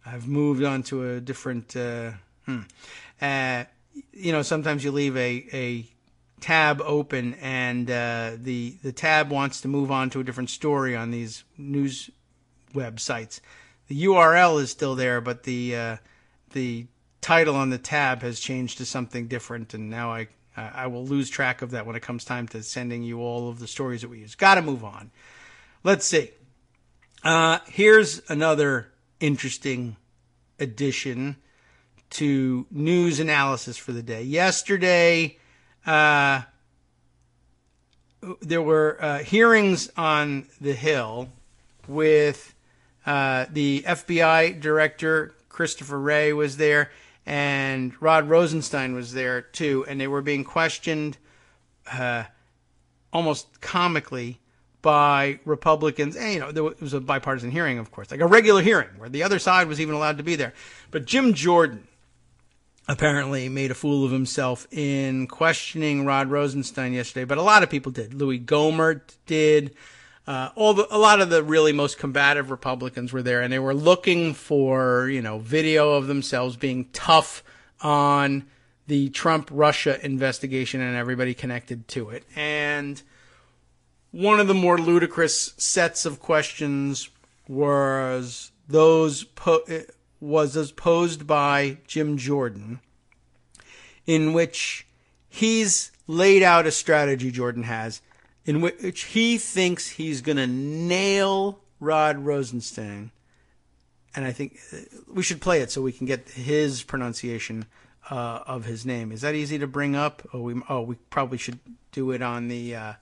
I've moved on to a different. Sometimes you leave a tab open, and the tab wants to move on to a different story on these news websites. The URL is still there, but the title on the tab has changed to something different, and now I will lose track of that when it comes time to sending you all of the stories that we use. Got to move on. Let's see. Here's another interesting addition to news analysis for the day. Yesterday, there were hearings on the Hill with the FBI director, Christopher Wray, was there, and Rod Rosenstein was there too, and they were being questioned almost comically by Republicans. And, there was a bipartisan hearing, of course, like a regular hearing where the other side was even allowed to be there. But Jim Jordan apparently made a fool of himself in questioning Rod Rosenstein yesterday, but a lot of people did. Louis Gohmert did. A lot of the really most combative Republicans were there, and they were looking for, video of themselves being tough on the Trump-Russia investigation and everybody connected to it. And one of the more ludicrous sets of questions was those posed by Jim Jordan, in which he's laid out a strategy, Jordan has, in which he thinks he's going to nail Rod Rosenstein. And I think we should play it so we can get his pronunciation of his name. Is that easy to bring up? We probably should do it on the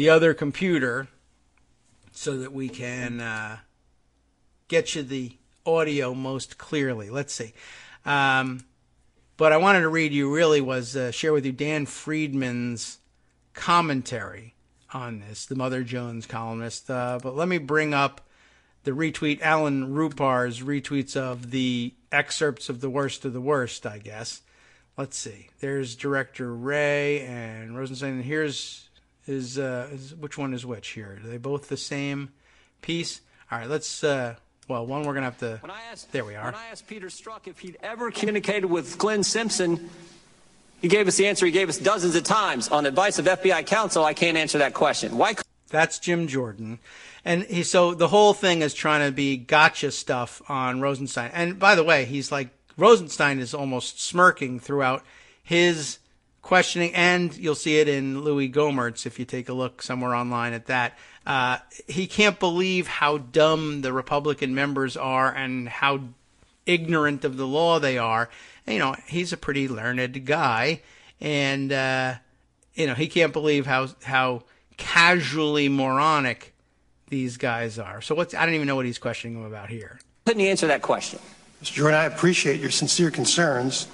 other computer so that we can get you the audio most clearly. Let's see. But I wanted to read you, share with you Dan Friedman's commentary on this, the Mother Jones columnist. But let me bring up the retweet, Alan Rupar's retweets of the excerpts of the worst, I guess. Let's see. There's Director Wray and Rosenstein. And here's which one is which here? Are they both the same piece? All right, let's... one we're going to have to... There we are. When I asked Peter Strzok if he'd ever communicated with Glenn Simpson, he gave us the answer he gave us dozens of times. On advice of FBI counsel, I can't answer that question. Why? That's Jim Jordan. And so the whole thing is trying to be gotcha stuff on Rosenstein. And by the way, he's like, Rosenstein is almost smirking throughout his questioning, and you'll see it in Louis Gohmert's if you take a look somewhere online at that. He can't believe how dumb the Republican members are and how ignorant of the law they are. And, he's a pretty learned guy, and he can't believe how casually moronic these guys are. So I don't even know what he's questioning them about here. Couldn't you answer that question? Mr. Jordan, I appreciate your sincere concerns,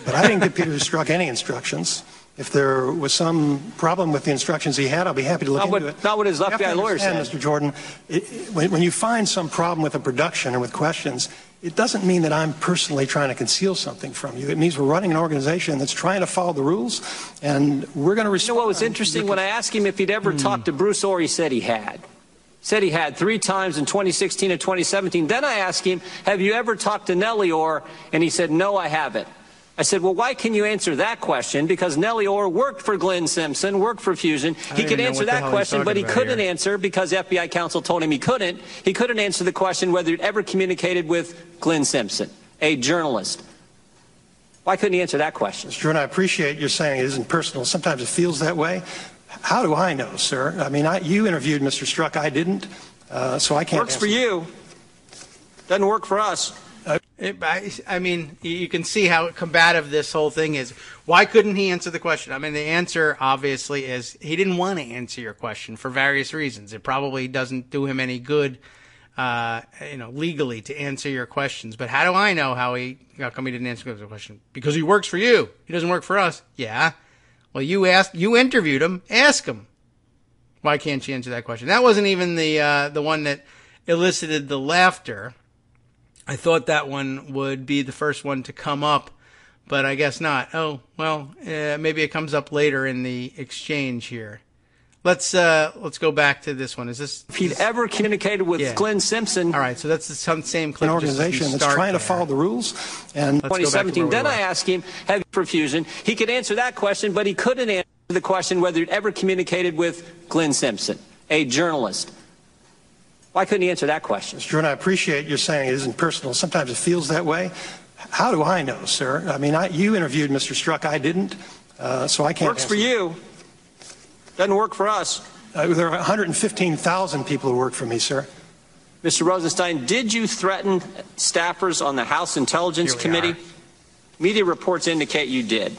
but I didn't give Peter Strzok any instructions. If there was some problem with the instructions he had, I'll be happy to look into it. Not what his left guy lawyer said. Mr. Jordan, when you find some problem with a production or with questions, it doesn't mean that I'm personally trying to conceal something from you. It means we're running an organization that's trying to follow the rules, and we're going to respond. You know what was interesting? When I asked him if he'd ever talked to Bruce Orr, he said he had. Said he had 3 times in 2016 and 2017. Then I asked him, have you ever talked to Nellie Orr? And he said, no, I haven't. I said, well, why can you answer that question? Because Nellie Orr worked for Glenn Simpson, worked for Fusion. He could answer that question, but he couldn't answer because FBI counsel told him he couldn't. He couldn't answer the question whether he'd ever communicated with Glenn Simpson, a journalist. Why couldn't he answer that question? Mr. Jordan, I appreciate you saying it isn't personal. Sometimes it feels that way. How do I know, sir? I mean, you interviewed Mr. Strzok. I didn't, so I can't. Works for you. Doesn't work for us. I mean, you can see how combative this whole thing is. Why couldn't he answer the question? I mean, the answer obviously is he didn't want to answer your question for various reasons. It probably doesn't do him any good, legally to answer your questions. But how do I know how come he didn't answer the question? Because he works for you. He doesn't work for us. Yeah. Well, you interviewed him. Ask him. Why can't you answer that question? That wasn't even the one that elicited the laughter. I thought that one would be the first one to come up, but I guess not. Oh, well, maybe it comes up later in the exchange here. Let's go back to this one. Is this? If he'd ever communicated with Glenn Simpson. All right, so that's the same clip. An organization that's trying to follow the rules. And 2017. Then I asked him, have you for Fusion? He could answer that question, but he couldn't answer the question whether he'd ever communicated with Glenn Simpson, a journalist. Why couldn't he answer that question? Mr. Jordan, I appreciate you saying it isn't personal. Sometimes it feels that way. How do I know, sir? I mean, you interviewed Mr. Strzok. I didn't, so I can't. Works for you. Doesn't work for us. There are 115,000 people who work for me, sir. Mr. Rosenstein, did you threaten staffers on the House Intelligence Committee? Media reports indicate you did.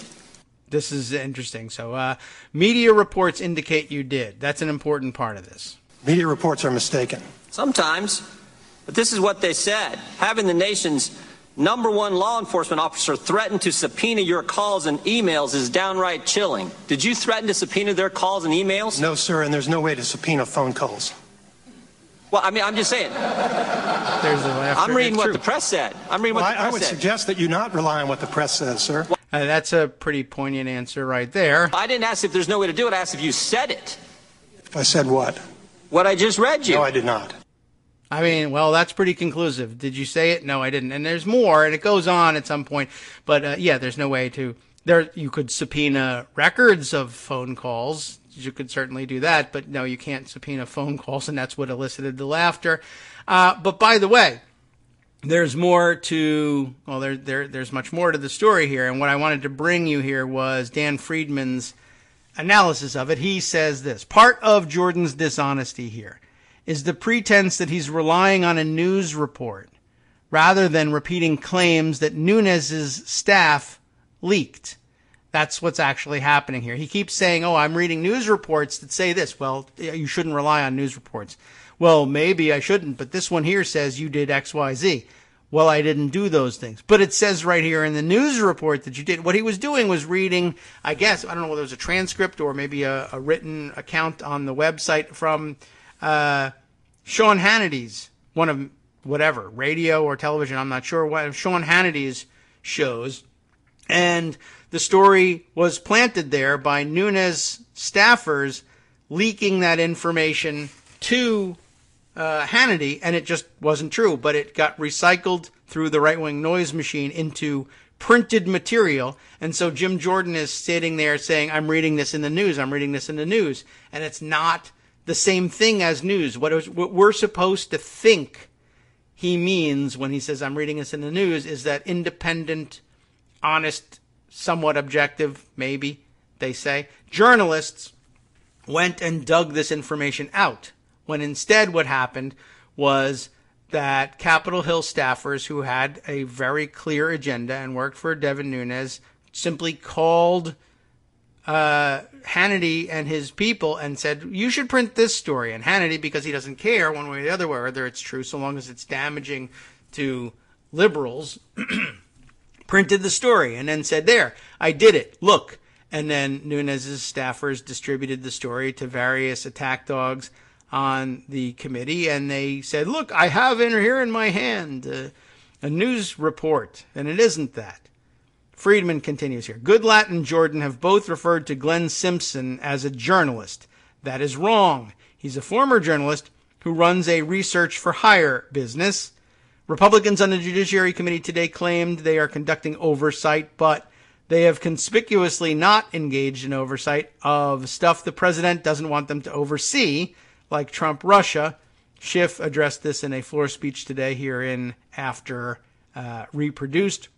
This is interesting. So media reports indicate you did. That's an important part of this. Media reports are mistaken. Sometimes. But this is what they said. Having the nation's #1 law enforcement officer threaten to subpoena your calls and emails is downright chilling. Did you threaten to subpoena their calls and emails? No, sir, and there's no way to subpoena phone calls. Well, I mean, I'm just saying. There's the laughter. I'm reading what the press said. I would suggest that you not rely on what the press says, sir. That's a pretty poignant answer right there. I didn't ask if there's no way to do it. I asked if you said it. If I said what? What I just read you. No, I did not. I mean, well, that's pretty conclusive. Did you say it? No, I didn't. And there's more, and it goes on at some point. But, there's no way to... You could subpoena records of phone calls. You could certainly do that. But, no, you can't subpoena phone calls, and that's what elicited the laughter. But, by the way, there's more to... Well, there's much more to the story here. And what I wanted to bring you here was Dan Friedman's analysis of it. He says this: part of Jordan's dishonesty here is the pretense that he's relying on a news report rather than repeating claims that Nunes's staff leaked. That's what's actually happening here. He keeps saying, I'm reading news reports that say this. Well, you shouldn't rely on news reports. Well, maybe I shouldn't, but this one here says you did X, Y, Z. Well, I didn't do those things. But it says right here in the news report that you did. What he was doing was reading, I guess, I don't know whether it was a transcript or maybe a written account on the website from Sean Hannity's, one of whatever, radio or television, I'm not sure, what Sean Hannity's shows. And the story was planted there by Nunes staffers leaking that information to Hannity, and it just wasn't true, but it got recycled through the right-wing noise machine into printed material. And so Jim Jordan is sitting there saying, I'm reading this in the news, I'm reading this in the news. And it's not the same thing as news. What we're supposed to think he means when he says, I'm reading this in the news, is that independent, honest, somewhat objective, maybe, they say, journalists went and dug this information out, when instead what happened was that Capitol Hill staffers who had a very clear agenda and worked for Devin Nunes simply called Hannity and his people and said, you should print this story. And Hannity, because he doesn't care one way or the other whether it's true, so long as it's damaging to liberals, printed the story and then said, there, I did it, look. And then Nunes' staffers distributed the story to various attack dogs on the committee, and they said, look, I have here in my hand a news report, and it isn't that. Friedman continues here. Goodlatte and Jordan have both referred to Glenn Simpson as a journalist. That is wrong. He's a former journalist who runs a research for hire business. Republicans on the Judiciary Committee today claimed they are conducting oversight, but they have conspicuously not engaged in oversight of stuff the president doesn't want them to oversee, like Trump Russia. Schiff addressed this in a floor speech today herein after reproduced.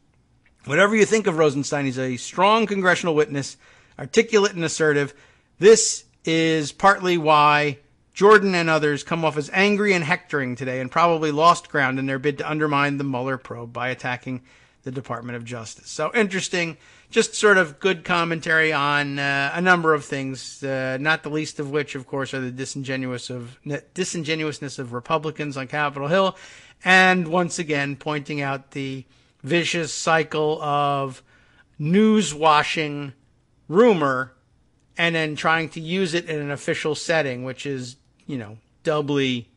Whatever you think of Rosenstein, he's a strong congressional witness, articulate and assertive. This is partly why Jordan and others come off as angry and hectoring today and probably lost ground in their bid to undermine the Mueller probe by attacking the Department of Justice. So interesting, just sort of good commentary on a number of things, not the least of which, of course, are the disingenuousness of Republicans on Capitol Hill, and once again pointing out the vicious cycle of news washing rumor and then trying to use it in an official setting, which is, doubly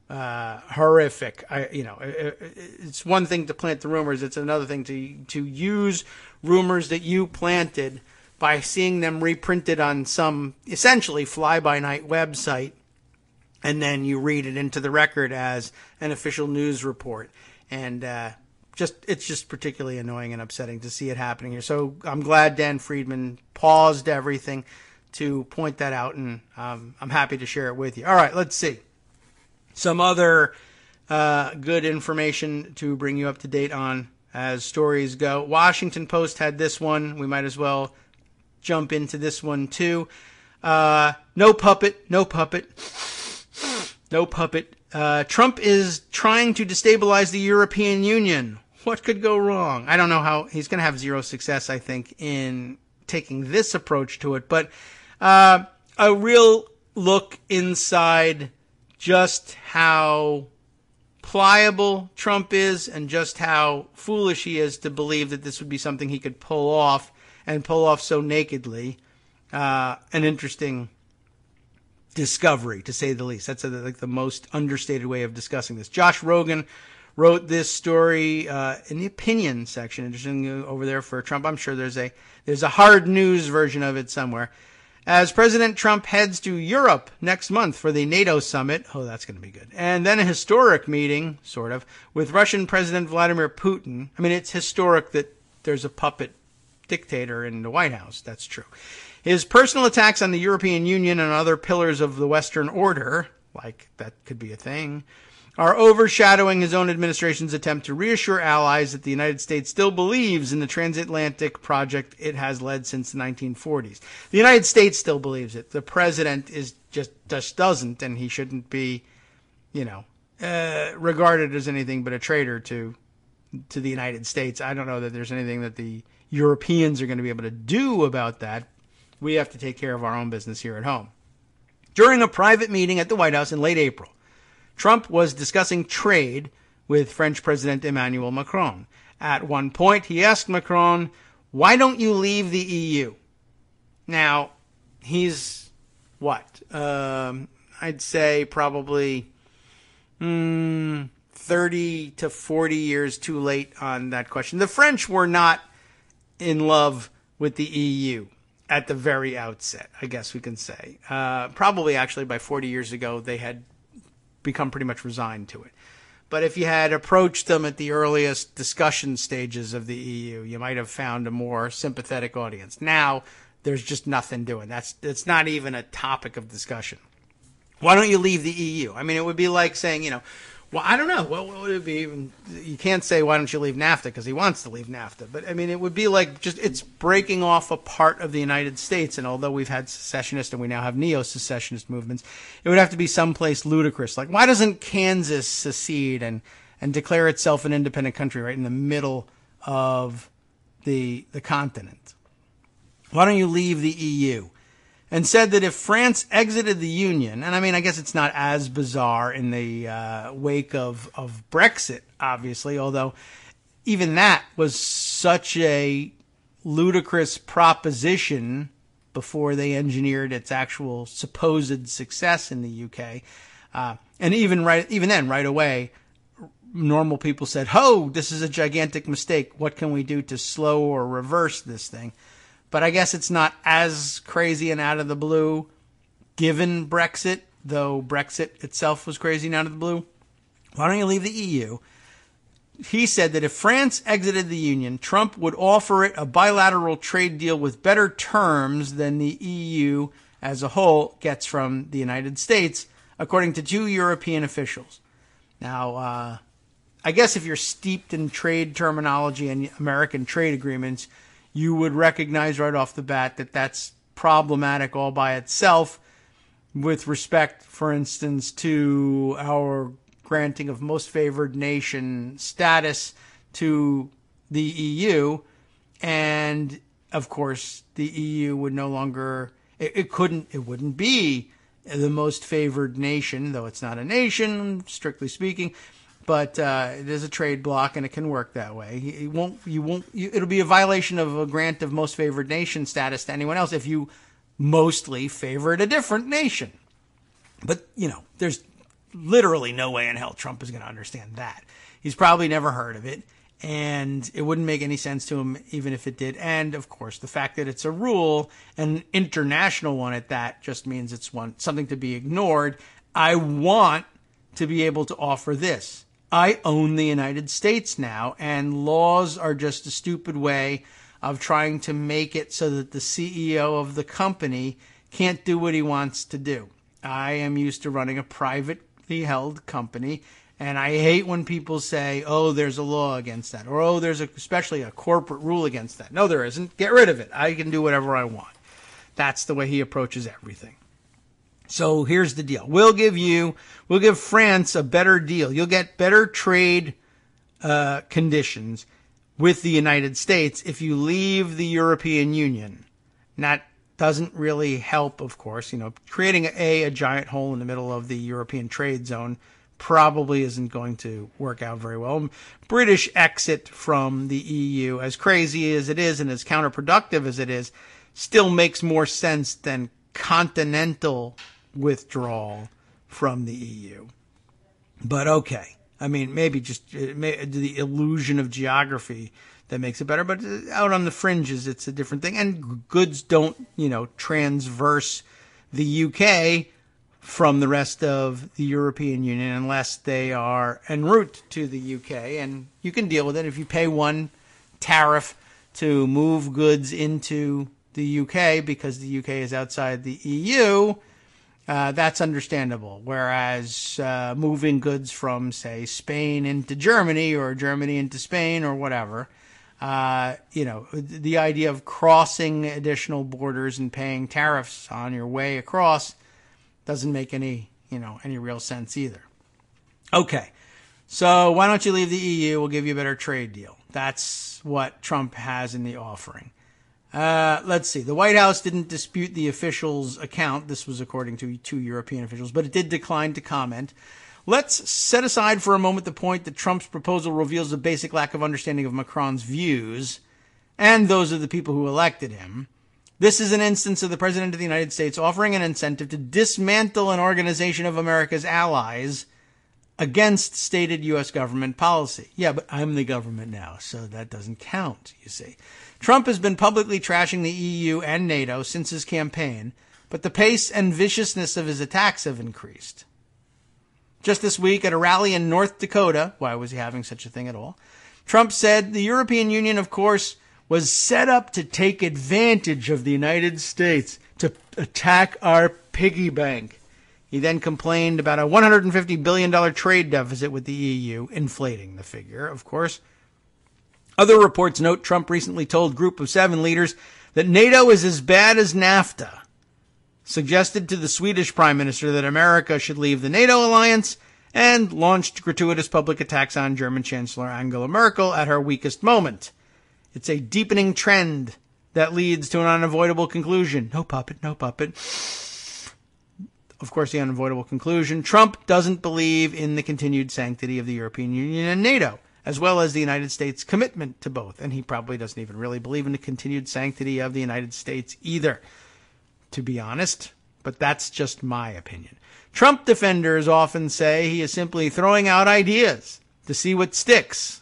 horrific. It's one thing to plant the rumors. It's another thing to use rumors that you planted by seeing them reprinted on some essentially fly-by-night website, and then you read it into the record as an official news report. And it's just particularly annoying and upsetting to see it happening here. So I'm glad Dan Friedman paused everything to point that out, and I'm happy to share it with you. All right, let's see. Some other good information to bring you up to date on as stories go. Washington Post had this one. We might as well jump into this one too. No puppet. Trump is trying to destabilize the European Union. What could go wrong? I don't know how. He's going to have zero success, I think, in taking this approach to it. But a real look inside just how pliable Trump is and just how foolish he is to believe that this would be something he could pull off so nakedly. An interesting discovery, to say the least. That's like the most understated way of discussing this. Josh Rogan wrote this story in the opinion section. Interesting over there for Trump. I'm sure there's a hard news version of it somewhere. As President Trump heads to Europe next month for the NATO summit, oh, that's going to be good, and then a historic meeting, sort of, with Russian President Vladimir Putin. I mean, it's historic that there's a puppet dictator in the White House. That's true. His personal attacks on the European Union and other pillars of the Western order, like that could be a thing, are overshadowing his own administration's attempt to reassure allies that the United States still believes in the transatlantic project it has led since the 1940s. The United States still believes it. The president just doesn't, and he shouldn't be, regarded as anything but a traitor to the United States. I don't know that there's anything that the Europeans are going to be able to do about that. We have to take care of our own business here at home. During a private meeting at the White House in late April, Trump was discussing trade with French President Emmanuel Macron. At one point, he asked Macron, why don't you leave the EU? Now, he's what? I'd say probably 30 to 40 years too late on that question. The French were not in love with the EU at the very outset, I guess we can say. Probably actually by 40 years ago, they had become pretty much resigned to it. But if you had approached them at the earliest discussion stages of the EU, you might have found a more sympathetic audience. Now, there's just nothing doing. It's not even a topic of discussion. Why don't you leave the EU? I mean, it would be like saying, well, I don't know. What would it be? You can't say, why don't you leave NAFTA? Because he wants to leave NAFTA. But, I mean, it would be like it's breaking off a part of the United States. And although we've had secessionist and we now have neo-secessionist movements, it would have to be someplace ludicrous. Like, why doesn't Kansas secede and declare itself an independent country right in the middle of the continent? Why don't you leave the EU? And said that if France exited the Union, and I mean, I guess it's not as bizarre in the wake of Brexit, obviously, although even that was such a ludicrous proposition before they engineered its actual supposed success in the UK. And even then, right away, normal people said, "Oh, this is a gigantic mistake. What can we do to slow or reverse this thing?" But I guess it's not as crazy and out of the blue given Brexit, though Brexit itself was crazy and out of the blue. Why don't you leave the EU? He said that if France exited the Union, Trump would offer it a bilateral trade deal with better terms than the EU as a whole gets from the United States, according to 2 European officials. Now, I guess if you're steeped in trade terminology and American trade agreements, you would recognize right off the bat that that's problematic all by itself with respect, for instance, to our granting of most favored nation status to the EU. And, of course, the EU would no longer, it wouldn't be the most favored nation, though it's not a nation, strictly speaking. But it is a trade bloc, and it can work that way. It'll be a violation of a grant of most favored nation status to anyone else if you mostly favored a different nation. But, there's literally no way in hell Trump is going to understand that. He's probably never heard of it, and it wouldn't make any sense to him even if it did. And, of course, the fact that it's a rule, an international one at that, just means it's something to be ignored. I want to be able to offer this. I own the United States now, and laws are just a stupid way of trying to make it so that the CEO of the company can't do what he wants to do. I am used to running a privately held company, and I hate when people say, oh, there's a law against that, or oh, there's especially a corporate rule against that. No, there isn't. Get rid of it. I can do whatever I want. That's the way he approaches everything. So here's the deal. We'll give France a better deal. You'll get better trade conditions with the United States if you leave the European Union. And that doesn't really help, of course. Creating a giant hole in the middle of the European trade zone probably isn't going to work out very well. British exit from the EU, as crazy as it is and as counterproductive as it is, still makes more sense than continental withdrawal from the EU. But okay. I mean, maybe just the illusion of geography that makes it better. But out on the fringes, it's a different thing. And goods don't, transverse the UK from the rest of the European Union unless they are en route to the UK. And you can deal with it if you pay one tariff to move goods into the UK because the UK is outside the EU. That's understandable. Whereas moving goods from, say, Spain into Germany or Germany into Spain or whatever, the idea of crossing additional borders and paying tariffs on your way across doesn't make any real sense either. Okay, so why don't you leave the EU? We'll give you a better trade deal. That's what Trump has in the offering. Let's see. The White House didn't dispute the official's account. This was according to 2 European officials, but it did decline to comment. Let's set aside for a moment the point that Trump's proposal reveals a basic lack of understanding of Macron's views and those of the people who elected him. This is an instance of the President of the United States offering an incentive to dismantle an organization of America's allies against stated U.S. government policy. Yeah, but I'm the government now, so that doesn't count, you see. Trump has been publicly trashing the EU and NATO since his campaign, but the pace and viciousness of his attacks have increased. Just this week at a rally in North Dakota, why was he having such a thing at all? Trump said the European Union, of course, was set up to take advantage of the United States to attack our piggy bank. He then complained about a $150 billion trade deficit with the EU, inflating the figure, of course. Other reports note Trump recently told Group of 7 leaders that NATO is as bad as NAFTA, suggested to the Swedish Prime Minister that America should leave the NATO alliance, and launched gratuitous public attacks on German Chancellor Angela Merkel at her weakest moment. It's a deepening trend that leads to an unavoidable conclusion. No puppet, no puppet. Of course, the unavoidable conclusion. Trump doesn't believe in the continued sanctity of the European Union and NATO, as well as the United States' commitment to both. And he probably doesn't even really believe in the continued sanctity of the United States either, to be honest. But that's just my opinion. Trump defenders often say he is simply throwing out ideas to see what sticks,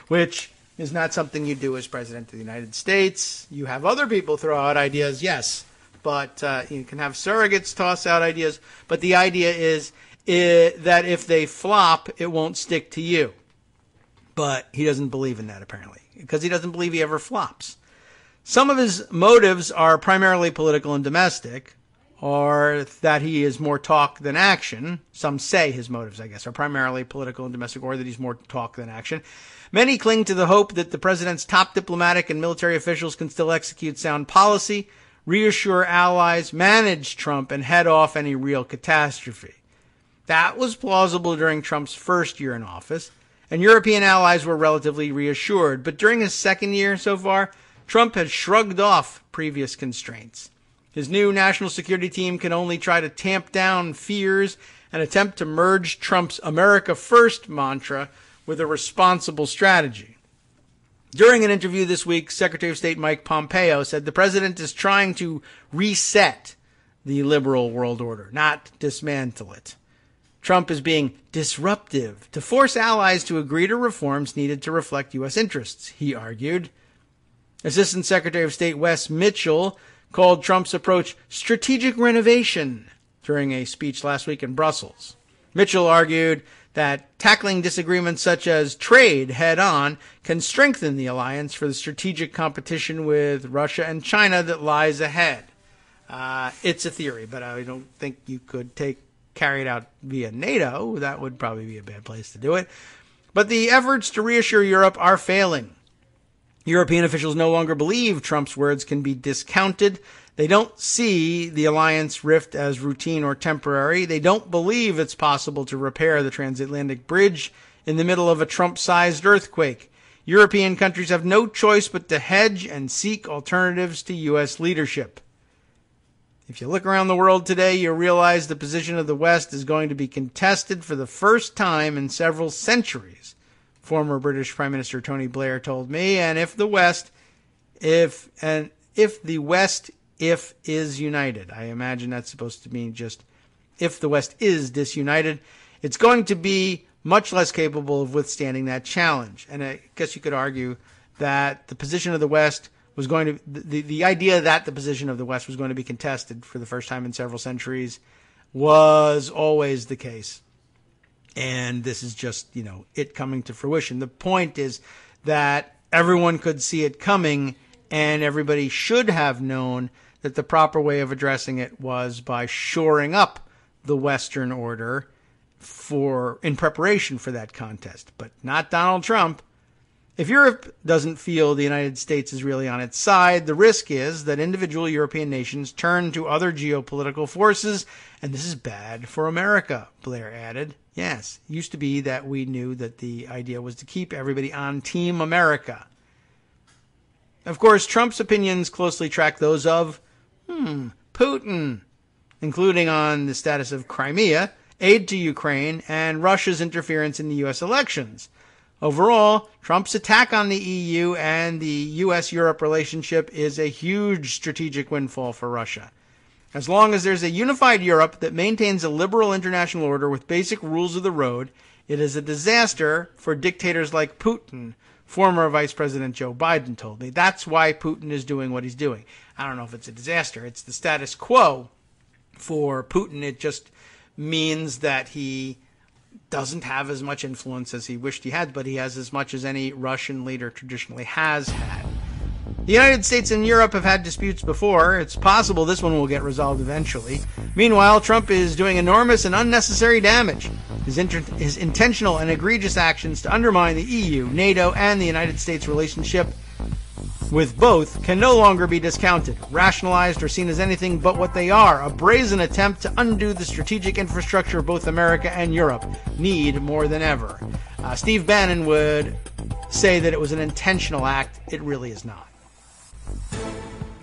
which is not something you do as President of the United States. You have other people throw out ideas, yes, but you can have surrogates toss out ideas. But the idea is that if they flop, it won't stick to you. But he doesn't believe in that, apparently, because he doesn't believe he ever flops. Some of his motives are primarily political and domestic, or that he is more talk than action. Some say his motives, I guess, are primarily political and domestic, or that he's more talk than action. Many cling to the hope that the president's top diplomatic and military officials can still execute sound policy, reassure allies, manage Trump, and head off any real catastrophe. That was plausible during Trump's first year in office, and European allies were relatively reassured. But during his second year so far, Trump has shrugged off previous constraints. His new national security team can only try to tamp down fears and attempt to merge Trump's America First mantra with a responsible strategy. During an interview this week, Secretary of State Mike Pompeo said the president is trying to reset the liberal world order, not dismantle it. Trump is being disruptive to force allies to agree to reforms needed to reflect U.S. interests, he argued. Assistant Secretary of State Wes Mitchell called Trump's approach strategic renovation during a speech last week in Brussels. Mitchell argued that tackling disagreements such as trade head-on can strengthen the alliance for the strategic competition with Russia and China that lies ahead. It's a theory, but I don't think you could carry it out via NATO. That would probably be a bad place to do it. But the efforts to reassure Europe are failing. European officials no longer believe Trump's words can be discounted. They don't see the alliance rift as routine or temporary. They don't believe it's possible to repair the transatlantic bridge in the middle of a Trump-sized earthquake. European countries have no choice but to hedge and seek alternatives to U.S. leadership. If you look around the world today, you realize the position of the West is going to be contested for the first time in several centuries. Former British Prime Minister Tony Blair told me, and if the West is united, I imagine that's supposed to mean just if the West is disunited, it's going to be much less capable of withstanding that challenge. And I guess you could argue that the position of the West was going to, the idea that the position of the West was going to be contested for the first time in several centuries was always the case. And this is just, it coming to fruition. The point is that everyone could see it coming, and everybody should have known that the proper way of addressing it was by shoring up the Western order in preparation for that contest, but not Donald Trump. If Europe doesn't feel the United States is really on its side, the risk is that individual European nations turn to other geopolitical forces, and this is bad for America, Blair added. Yes, it used to be that we knew that the idea was to keep everybody on Team America. Of course, Trump's opinions closely track those of Putin, including on the status of Crimea, aid to Ukraine, and Russia's interference in the U.S. elections. Overall, Trump's attack on the EU and the U.S.-Europe relationship is a huge strategic windfall for Russia. As long as there's a unified Europe that maintains a liberal international order with basic rules of the road, it is a disaster for dictators like Putin, former Vice President Joe Biden told me. That's why Putin is doing what he's doing. I don't know if it's a disaster. It's the status quo for Putin. It just means that he doesn't have as much influence as he wished he had, but he has as much as any Russian leader traditionally has had. The United States and Europe have had disputes before. It's possible this one will get resolved eventually. Meanwhile, Trump is doing enormous and unnecessary damage. His intentional and egregious actions to undermine the EU, NATO, and the United States relationship with both can no longer be discounted, rationalized, or seen as anything but what they are, a brazen attempt to undo the strategic infrastructure both America and Europe need more than ever. Steve Bannon would say that it was an intentional act. It really is not.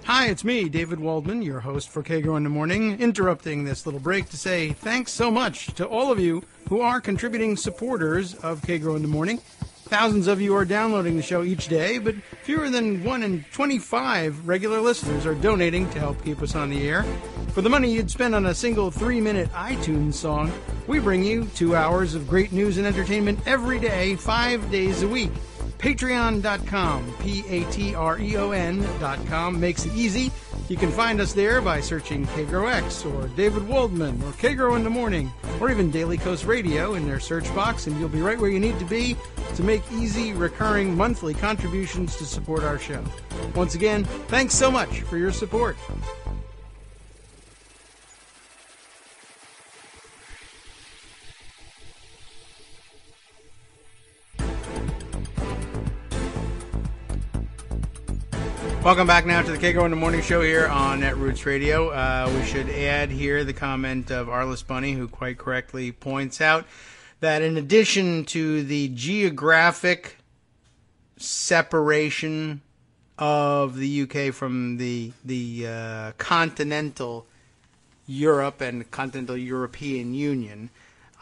Hi, it's me, David Waldman, your host for Kagro in the Morning, interrupting this little break to say thanks so much to all of you who are contributing supporters of Kagro in the Morning. Thousands of you are downloading the show each day, but fewer than 1 in 25 regular listeners are donating to help keep us on the air. For the money you'd spend on a single 3-minute iTunes song, we bring you 2 hours of great news and entertainment every day, 5 days a week. Patreon.com, Patreon.com makes it easy. You can find us there by searching KagroX or David Waldman or Kagro in the Morning or even Daily Coast Radio in their search box, and you'll be right where you need to be to make easy, recurring monthly contributions to support our show. Once again, thanks so much for your support. Welcome back now to the Kagro in the Morning Show here on Netroots Radio. We should add here the comment of Arliss Bunny, who quite correctly points out that in addition to the geographic separation of the UK from the continental Europe and continental European Union,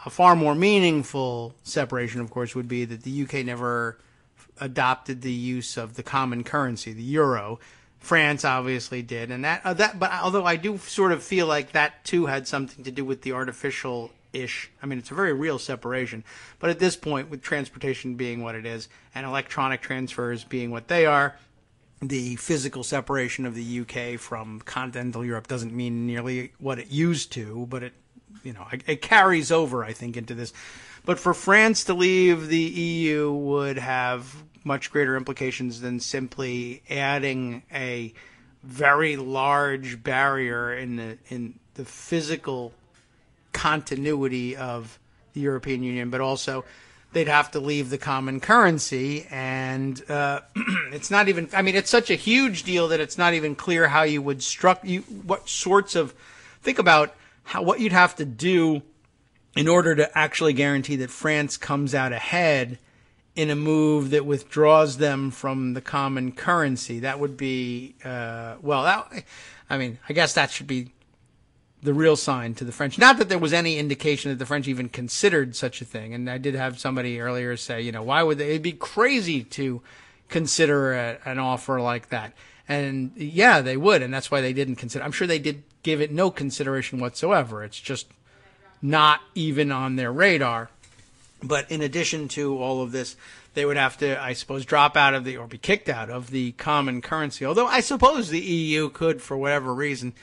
a far more meaningful separation, of course, would be that the UK never adopted the use of the common currency, the euro. France obviously did, and but although I do sort of feel like that too had something to do with the artificial-ish. I mean, it's a very real separation, but at this point, with transportation being what it is and electronic transfers being what they are, the physical separation of the UK from continental Europe doesn't mean nearly what it used to, but it carries over, I think, into this. But for France to leave the EU would have much greater implications than simply adding a very large barrier in the physical continuity of the European Union, but also they'd have to leave the common currency, and it's not even, I mean, it's such a huge deal that it's not even clear how you would think about what you'd have to do in order to actually guarantee that France comes out ahead in a move that withdraws them from the common currency. That would be, I guess that should be the real sign to the French. Not that there was any indication that the French even considered such a thing. And I did have somebody earlier say, why would they? It'd be crazy to consider an offer like that. And yeah, they would. And that's why they didn't consider. I'm sure they did give it no consideration whatsoever. It's just not even on their radar. But in addition to all of this, they would have to, I suppose, drop out of or be kicked out of the common currency. Although I suppose the EU could, for whatever reason,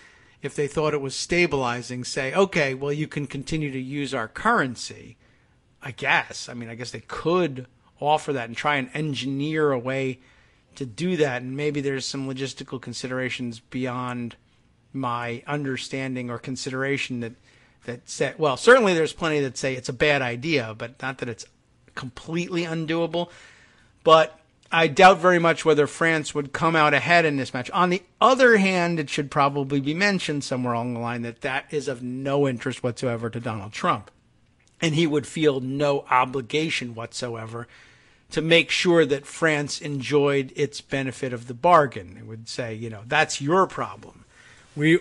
if they thought it was stabilizing, say, okay, well, you can continue to use our currency, I guess. I mean, I guess they could offer that and try and engineer a way to do that. And maybe there's some logistical considerations beyond my understanding or consideration that say, well, certainly there's plenty that say it's a bad idea, but not that it's completely undoable. But I doubt very much whether France would come out ahead in this match. On the other hand, it should probably be mentioned somewhere along the line that is of no interest whatsoever to Donald Trump. And he would feel no obligation whatsoever to make sure that France enjoyed its benefit of the bargain. It would say, that's your problem.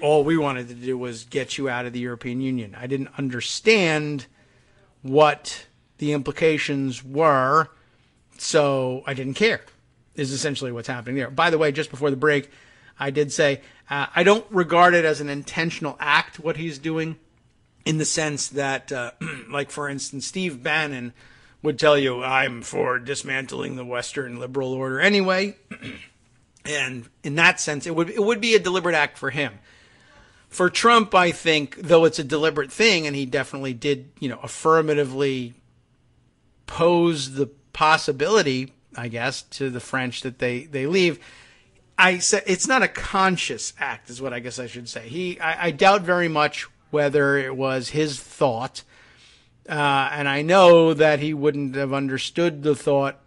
All we wanted to do was get you out of the European Union. I didn't understand what the implications were, so I didn't care, is essentially what's happening there. By the way, just before the break, I did say I don't regard it as an intentional act, what he's doing, in the sense that, like, for instance, Steve Bannon would tell you, I'm for dismantling the Western liberal order anyway. And in that sense, it would be a deliberate act for him. For Trump, I think, though it's a deliberate thing, and he definitely did, affirmatively pose the possibility, I guess, to the French that they leave, I said it's not a conscious act, is what I guess I should say. I doubt very much whether it was his thought, and I know that he wouldn't have understood the thought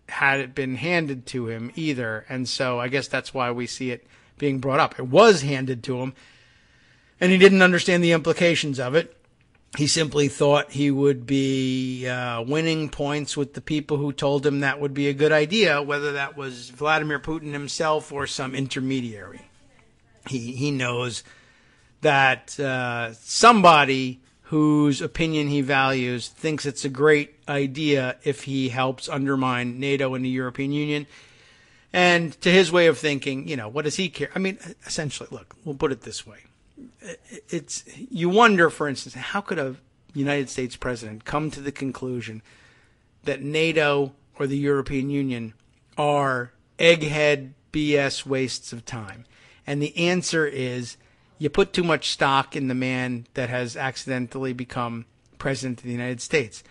had it been handed to him either, and so I guess that's why we see it being brought up. It was handed to him, and he didn't understand the implications of it. He simply thought he would be winning points with the people who told him that would be a good idea, whether that was Vladimir Putin himself or some intermediary. He knows that somebody whose opinion he values thinks it's a great idea if he helps undermine NATO and the European Union. And to his way of thinking, what does he care? I mean, essentially, look, we'll put it this way. You wonder, for instance, how could a United States president come to the conclusion that NATO or the European Union are egghead BS wastes of time? And the answer is you put too much stock in the man that has accidentally become president of the United States.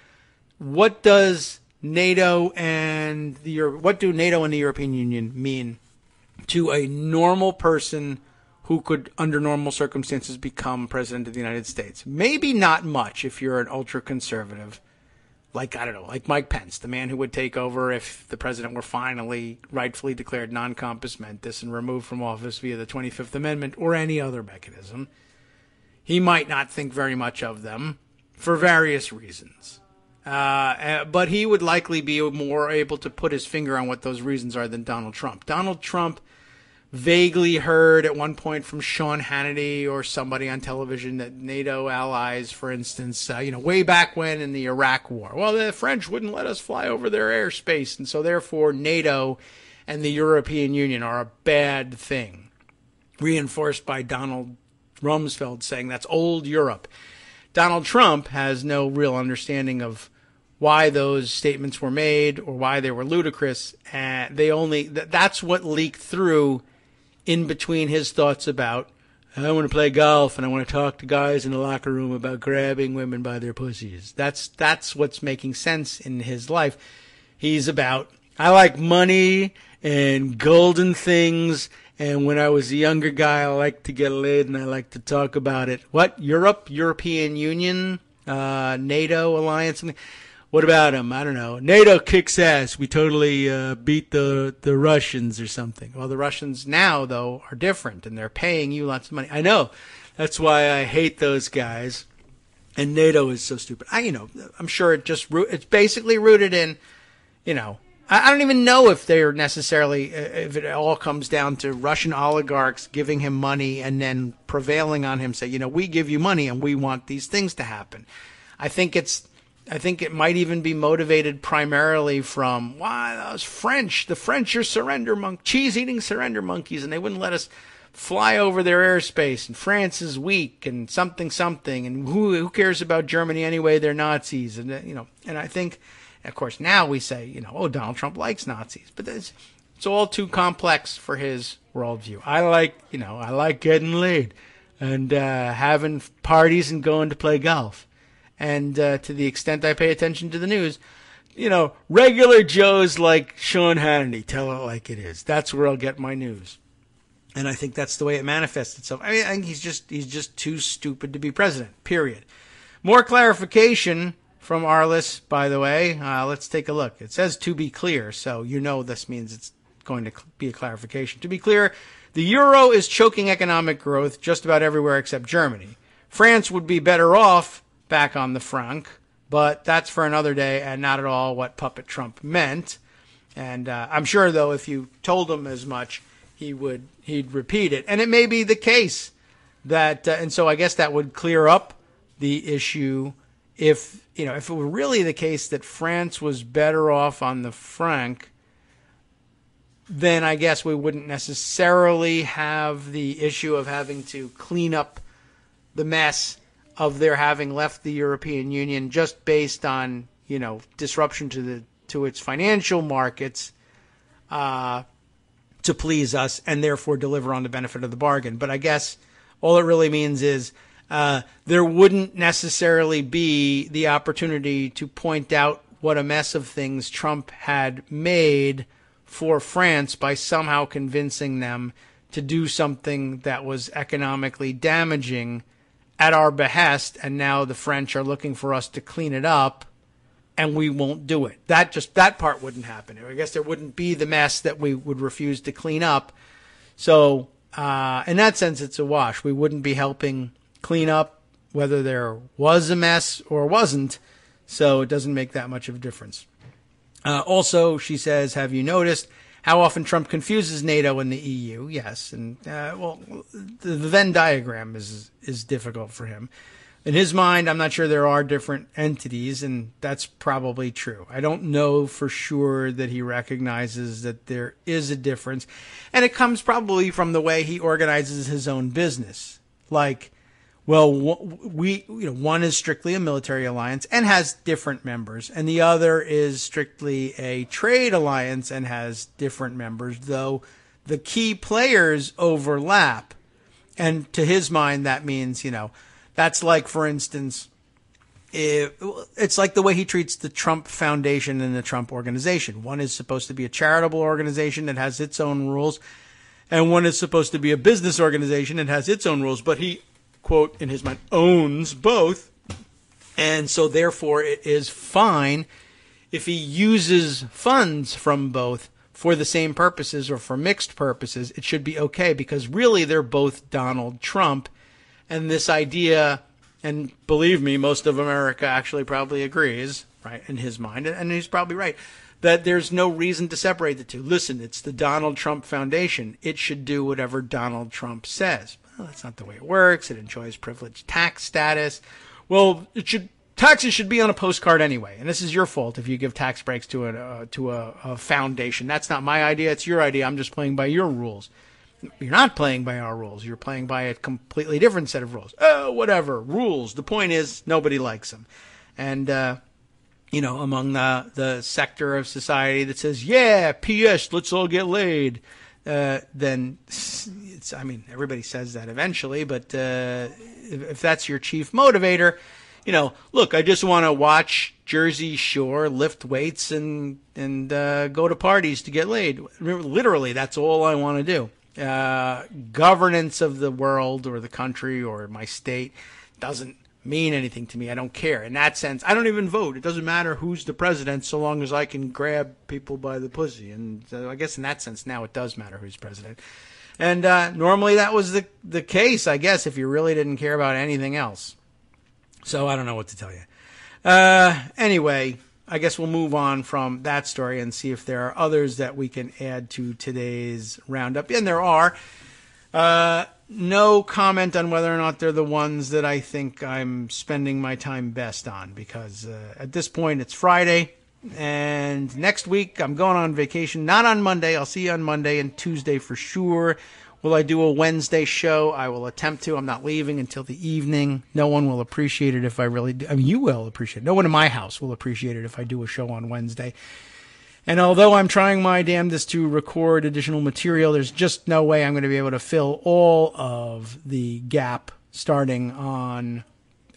What does NATO and the European Union mean to a normal person who could, under normal circumstances, become president of the United States? Maybe not much if you're an ultra-conservative, like Mike Pence, the man who would take over if the president were finally rightfully declared non-compos mentis and removed from office via the 25th Amendment or any other mechanism. He might not think very much of them for various reasons. But he would likely be more able to put his finger on what those reasons are than Donald Trump. Donald Trump vaguely heard at one point from Sean Hannity or somebody on television that NATO allies, for instance, way back when in the Iraq War, well, the French wouldn't let us fly over their airspace, and so therefore NATO and the European Union are a bad thing, reinforced by Donald Rumsfeld saying that's old Europe. Donald Trump has no real understanding of why those statements were made or why they were ludicrous, and that's what leaked through in between his thoughts about, I want to play golf and I want to talk to guys in the locker room about grabbing women by their pussies. That's what's making sense in his life. He's about, I like money and golden things, and when I was a younger guy, I liked to get laid and I like to talk about it. What? Europe? European Union? NATO alliance? Something? What about him? I don't know. NATO kicks ass. We totally beat the Russians or something. Well, the Russians now, though, are different, and they're paying you lots of money. I know. That's why I hate those guys. And NATO is so stupid. I'm sure it's basically rooted in, I don't even know if they're necessarily, if it all comes down to Russian oligarchs giving him money and then prevailing on him, say, we give you money and we want these things to happen. I think it might even be motivated primarily from, those French. The French are cheese-eating surrender monkeys, and they wouldn't let us fly over their airspace, and France is weak, and something, and who cares about Germany anyway? They're Nazis, and and I think, of course, now we say, Donald Trump likes Nazis, but it's all too complex for his worldview. I like getting laid and having parties and going to play golf. And to the extent I pay attention to the news, regular Joes like Sean Hannity tell it like it is. That's where I'll get my news. And I think that's the way it manifests itself. I think he's just too stupid to be president, period. More clarification from Arliss, by the way. Let's take a look. It says to be clear, so this means it's going to be a clarification. To be clear, the euro is choking economic growth just about everywhere except Germany. France would be better off back on the franc, but that's for another day and not at all what Puppet Trump meant. And I'm sure, though, if you told him as much, he'd repeat it. And it may be the case that, and so I guess that would clear up the issue if it were really the case that France was better off on the franc, then I guess we wouldn't necessarily have the issue of having to clean up the mess of their having left the European Union just based on, disruption to its financial markets to please us and therefore deliver on the benefit of the bargain. But I guess all it really means is there wouldn't necessarily be the opportunity to point out what a mess of things Trump had made for France by somehow convincing them to do something that was economically damaging at our behest, and now the French are looking for us to clean it up, and we won't do it. That part wouldn't happen. I guess there wouldn't be the mess that we would refuse to clean up. So in that sense, it's a wash. We wouldn't be helping clean up whether there was a mess or wasn't, so it doesn't make that much of a difference. Also, she says, have you noticed how often Trump confuses NATO and the EU? Yes, and the Venn diagram is difficult for him. In his mind, I'm not sure there are different entities, and that's probably true. I don't know for sure that he recognizes that there is a difference, and it comes probably from the way he organizes his own business. Like, well, one is strictly a military alliance and has different members, and the other is strictly a trade alliance and has different members, though the key players overlap. And to his mind, that means, that's like, for instance, it's like the way he treats the Trump Foundation and the Trump Organization. One is supposed to be a charitable organization that has its own rules, and one is supposed to be a business organization and has its own rules, but he, quote, in his mind, owns both. And so therefore it is fine if he uses funds from both for the same purposes or for mixed purposes. It should be okay, because really they're both Donald Trump. And this idea, and believe me, most of America actually probably agrees, right, in his mind, and he's probably right, that there's no reason to separate the two. Listen, it's the Donald Trump Foundation. It should do whatever Donald Trump says. Well, that's not the way it works. It enjoys privileged tax status. Well, taxes should be on a postcard anyway, and this is your fault if you give tax breaks to a foundation. That's not my idea. It's your idea. I'm just playing by your rules. You're not playing by our rules. You're playing by a completely different set of rules. Oh, whatever. Rules. The point is, nobody likes them. And, among the sector of society that says, yeah, P.S., let's all get laid, then everybody says that eventually, but if that's your chief motivator, look, I just want to watch Jersey Shore lift weights and go to parties to get laid. Literally, that's all I want to do. Governance of the world or the country or my state doesn't mean anything to me. I don't care. In that sense, I don't even vote. It doesn't matter who's the president so long as I can grab people by the pussy. And so I guess in that sense now it does matter who's president. And normally that was the case, I guess, if you really didn't care about anything else. So I don't know what to tell you. Anyway, I guess we'll move on from that story and see if there are others that we can add to today's roundup. And there are. No comment on whether or not they're the ones that I think I'm spending my time best on, because at this point it's Friday, and next week I'm going on vacation. Not on Monday. I'll see you on Monday and Tuesday for sure. Will I do a Wednesday show? I will attempt to. I'm not leaving until the evening. No one will appreciate it if I really do. I mean, you will appreciate it. No one in my house will appreciate it if I do a show on Wednesday. And although I'm trying my damnedest to record additional material, there's just no way I'm going to be able to fill all of the gap starting on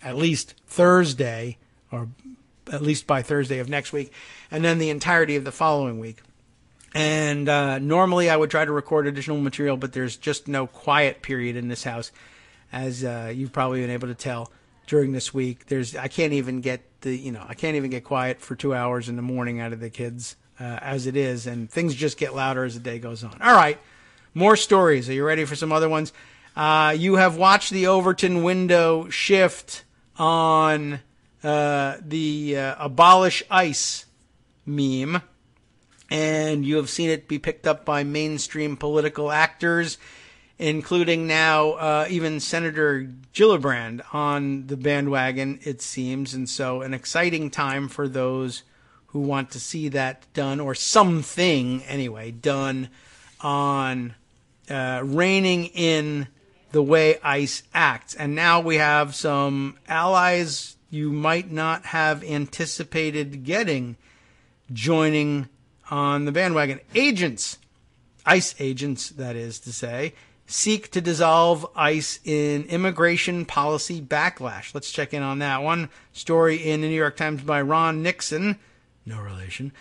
at least Thursday, or at least by Thursday of next week, and then the entirety of the following week. And normally I would try to record additional material, but there's just no quiet period in this house, as you've probably been able to tell during this week. I can't even get quiet for 2 hours in the morning out of the kids as it is, and things just get louder as the day goes on. All right, more stories. Are you ready for some other ones? You have watched the Overton window shift on the abolish ICE meme, and you have seen it be picked up by mainstream political actors, including now even Senator Gillibrand on the bandwagon, it seems. And so an exciting time for those who want to see that done, or something anyway done, on reining in the way ICE acts. And now we have some allies you might not have anticipated getting joining on the bandwagon. Agents, ICE agents, that is to say, seek to dissolve ICE in immigration policy backlash. Let's check in on that one. Story in the New York Times by Ron Nixon, no relation.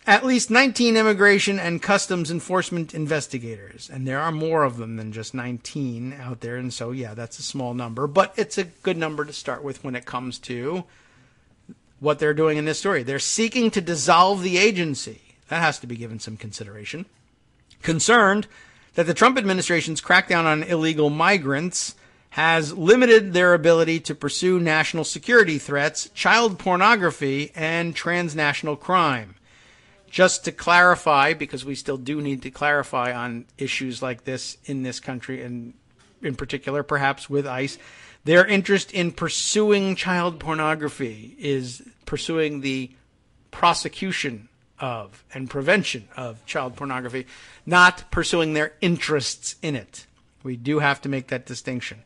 at least 19 immigration and customs enforcement investigators. And there are more of them than just 19 out there. And so, yeah, that's a small number. But it's a good number to start with when it comes to what they're doing in this story. They're seeking to dissolve the agency. That has to be given some consideration. Concerned that the Trump administration's crackdown on illegal migrants has limited their ability to pursue national security threats, child pornography, and transnational crime. Just to clarify, because we still do need to clarify on issues like this in this country, and in particular, perhaps with ICE, their interest in pursuing child pornography is pursuing the prosecution of and prevention of child pornography, not pursuing their interests in it. We do have to make that distinction.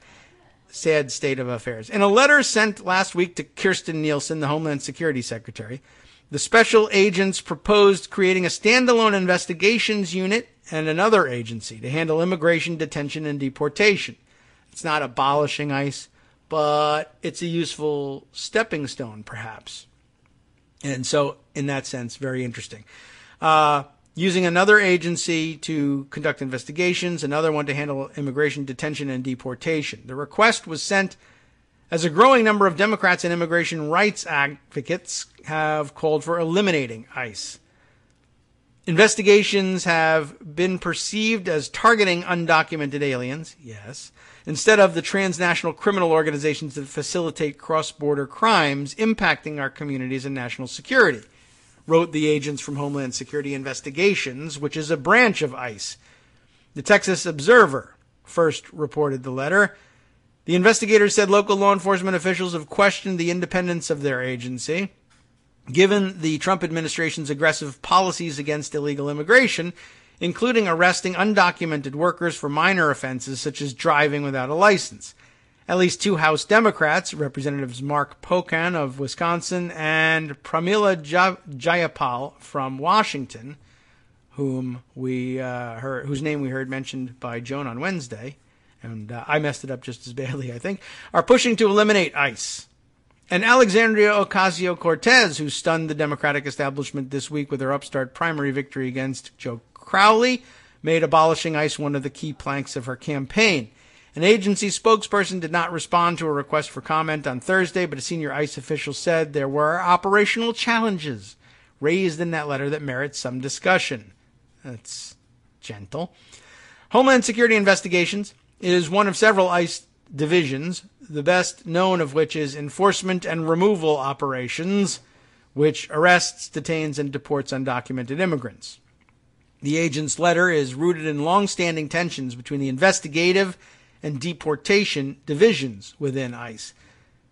Sad state of affairs. In a letter sent last week to Kirstjen Nielsen, the Homeland Security Secretary, the special agents proposed creating a standalone investigations unit and another agency to handle immigration, detention, and deportation. It's not abolishing ICE, but it's a useful stepping stone, perhaps. And so, in that sense, very interesting. Using another agency to conduct investigations, another one to handle immigration, detention, and deportation. The request was sent as a growing number of Democrats and immigration rights advocates have called for eliminating ICE. Investigations have been perceived as targeting undocumented aliens, yes, instead of the transnational criminal organizations that facilitate cross-border crimes impacting our communities and national security, wrote the agents from Homeland Security Investigations, which is a branch of ICE. The Texas Observer first reported the letter. The investigators said local law enforcement officials have questioned the independence of their agency. Given the Trump administration's aggressive policies against illegal immigration, including arresting undocumented workers for minor offenses such as driving without a license. At least two House Democrats, Representatives Mark Pocan of Wisconsin and Pramila Jayapal from Washington, whose name we heard mentioned by Joan on Wednesday, and I messed it up just as badly, I think, are pushing to eliminate ICE. And Alexandria Ocasio-Cortez, who stunned the Democratic establishment this week with her upstart primary victory against Joe Crowley, made abolishing ICE one of the key planks of her campaign. An agency spokesperson did not respond to a request for comment on Thursday, but a senior ICE official said there were operational challenges raised in that letter that merit some discussion. That's gentle. Homeland Security Investigations is one of several ICE divisions, the best known of which is Enforcement and Removal Operations, which arrests, detains, and deports undocumented immigrants. The agent's letter is rooted in long-standing tensions between the investigative and deportation divisions within ICE.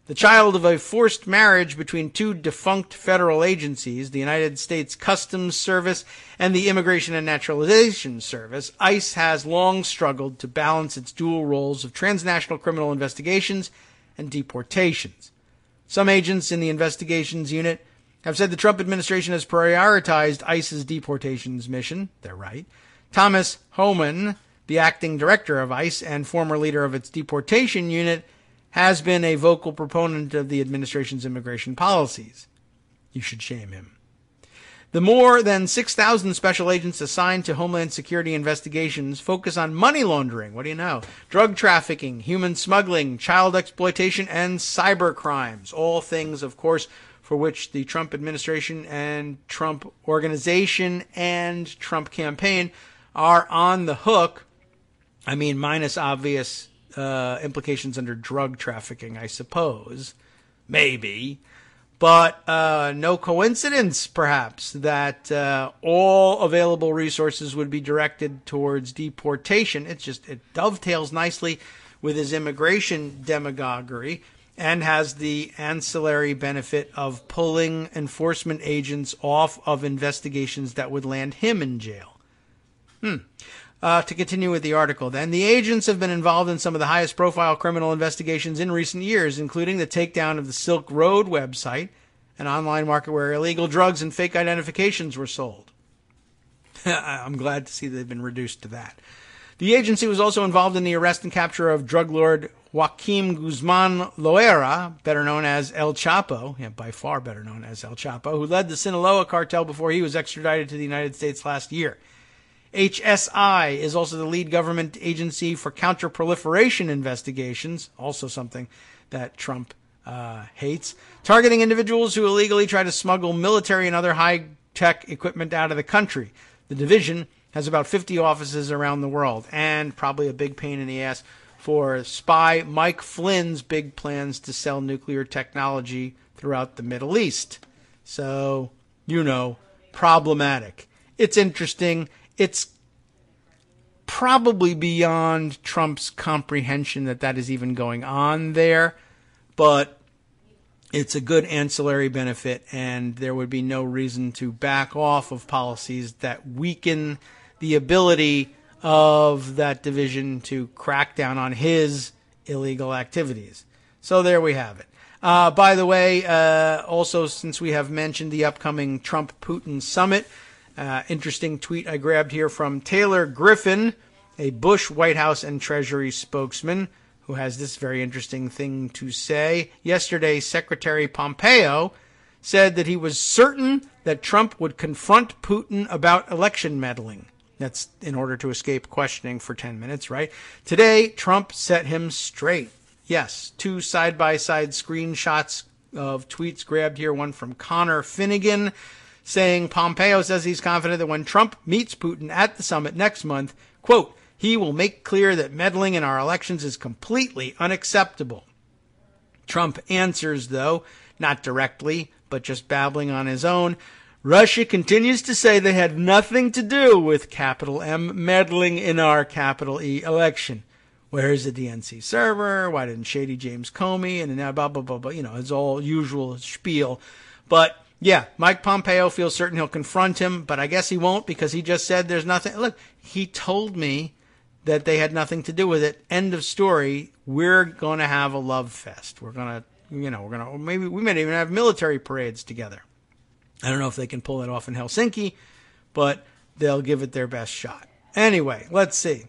The child of a forced marriage between two defunct federal agencies, the United States Customs Service and the Immigration and Naturalization Service, ICE has long struggled to balance its dual roles of transnational criminal investigations and deportations. Some agents in the investigations unit have said the Trump administration has prioritized ICE's deportations mission. They're right. Thomas Homan, the acting director of ICE and former leader of its deportation unit, has been a vocal proponent of the administration's immigration policies. You should shame him. The more than 6,000 special agents assigned to Homeland Security investigations focus on money laundering, what do you know, drug trafficking, human smuggling, child exploitation, and cyber crimes. All things, of course, for which the Trump administration and Trump organization and Trump campaign are on the hook. I mean, minus obvious implications under drug trafficking, I suppose. Maybe. But no coincidence, perhaps, that all available resources would be directed towards deportation. It dovetails nicely with his immigration demagoguery and has the ancillary benefit of pulling enforcement agents off of investigations that would land him in jail. To continue with the article, then, the agents have been involved in some of the highest profile criminal investigations in recent years, including the takedown of the Silk Road website, an online market where illegal drugs and fake identifications were sold. I'm glad to see they've been reduced to that. The agency was also involved in the arrest and capture of drug lord Joaquim Guzman Loera, better known as El Chapo, by far better known as El Chapo, who led the Sinaloa cartel before he was extradited to the United States last year. HSI is also the lead government agency for counterproliferation investigations, also something that Trump hates, targeting individuals who illegally try to smuggle military and other high-tech equipment out of the country. The division has about 50 offices around the world, and probably a big pain in the ass for spy Mike Flynn's big plans to sell nuclear technology throughout the Middle East. So, problematic. It's interesting. It's probably beyond Trump's comprehension that is even going on there, but it's a good ancillary benefit, and there would be no reason to back off of policies that weaken the ability of that division to crack down on his illegal activities. So there we have it. By the way, also, since we have mentioned the upcoming Trump-Putin summit, interesting tweet I grabbed here from Taylor Griffin, a Bush White House and Treasury spokesman, who has this very interesting thing to say. Yesterday, Secretary Pompeo said that he was certain that Trump would confront Putin about election meddling. That's in order to escape questioning for 10 minutes, right? Today, Trump set him straight. Yes, 2 side-by-side screenshots of tweets grabbed here, one from Connor Finnegan, saying Pompeo says he's confident that when Trump meets Putin at the summit next month, quote, he will make clear that meddling in our elections is completely unacceptable. Trump answers, though, not directly, but just babbling on his own. Russia continues to say they had nothing to do with capital M meddling in our capital E election. Where is the DNC server? Why didn't Shady James Comey? And now blah, blah, blah, blah. It's all usual spiel. But, yeah, Mike Pompeo feels certain he'll confront him, but I guess he won't because he just said there's nothing. Look, he told me that they had nothing to do with it. End of story. We're going to have a love fest. We're going to, maybe we might even have military parades together. I don't know if they can pull it off in Helsinki, but they'll give it their best shot. Anyway, let's see.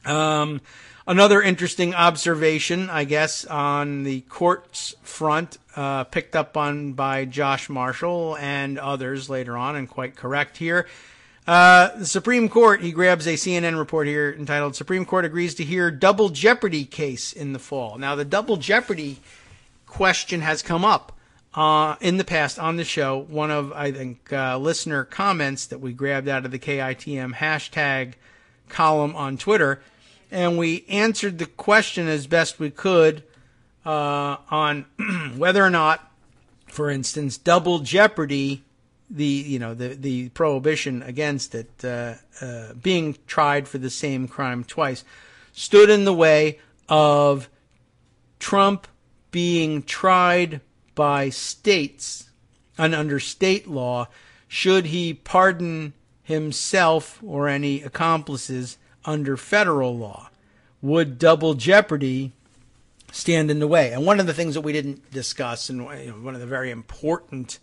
Another interesting observation, I guess, on the courts front, picked up on by Josh Marshall and others later on, and quite correct here. The Supreme Court, he grabs a CNN report here entitled, Supreme Court agrees to hear double jeopardy case in the fall. Now, the double jeopardy question has come up in the past on the show. One of, I think, listener comments that we grabbed out of the KITM hashtag column on Twitter, and we answered the question as best we could on whether or not, for instance, double jeopardy, the prohibition against it, being tried for the same crime twice, stood in the way of Trump being tried by states, and under state law, should he pardon himself or any accomplices under federal law. Would double jeopardy stand in the way? And one of the things that we didn't discuss, and one of the very important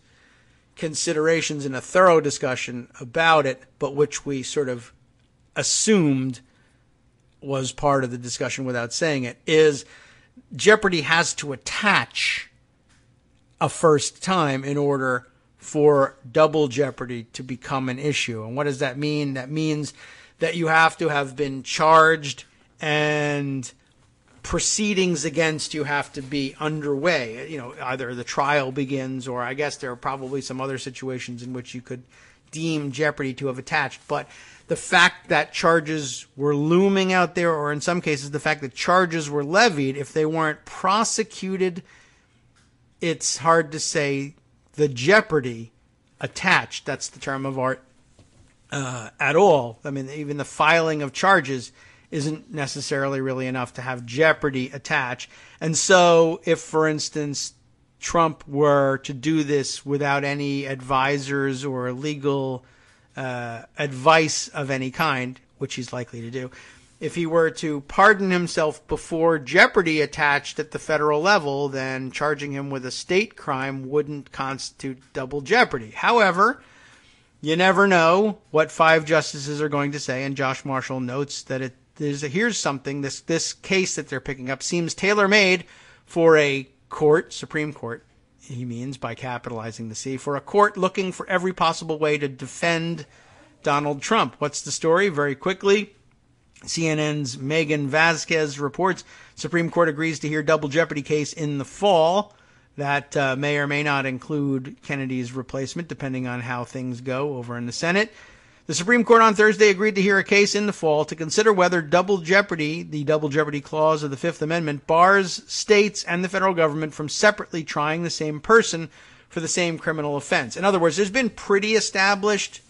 considerations in a thorough discussion about it, but which we sort of assumed was part of the discussion without saying it, is jeopardy has to attach a first time in order for double jeopardy to become an issue. And what does that mean? That means that you have to have been charged and proceedings against you have to be underway. Either the trial begins, or I guess there are probably some other situations in which you could deem jeopardy to have attached. But the fact that charges were looming out there, or in some cases the fact that charges were levied, if they weren't prosecuted, it's hard to say the jeopardy attached, that's the term of art, at all. I mean, even the filing of charges isn't necessarily really enough to have jeopardy attached. And so if, for instance, Trump were to do this without any advisors or legal advice of any kind, which he's likely to do, if he were to pardon himself before jeopardy attached at the federal level, then charging him with a state crime wouldn't constitute double jeopardy. However, you never know what 5 justices are going to say, and Josh Marshall notes that here's something. This case that they're picking up seems tailor-made for a court, Supreme Court, he means by capitalizing the C, for a court looking for every possible way to defend Donald Trump. What's the story? Very quickly, CNN's Megan Vasquez reports Supreme Court agrees to hear double jeopardy case in the fall. That may or may not include Kennedy's replacement, depending on how things go over in the Senate. The Supreme Court on Thursday agreed to hear a case in the fall to consider whether double jeopardy, the double jeopardy clause of the Fifth Amendment, bars states and the federal government from separately trying the same person for the same criminal offense. In other words, there's been pretty established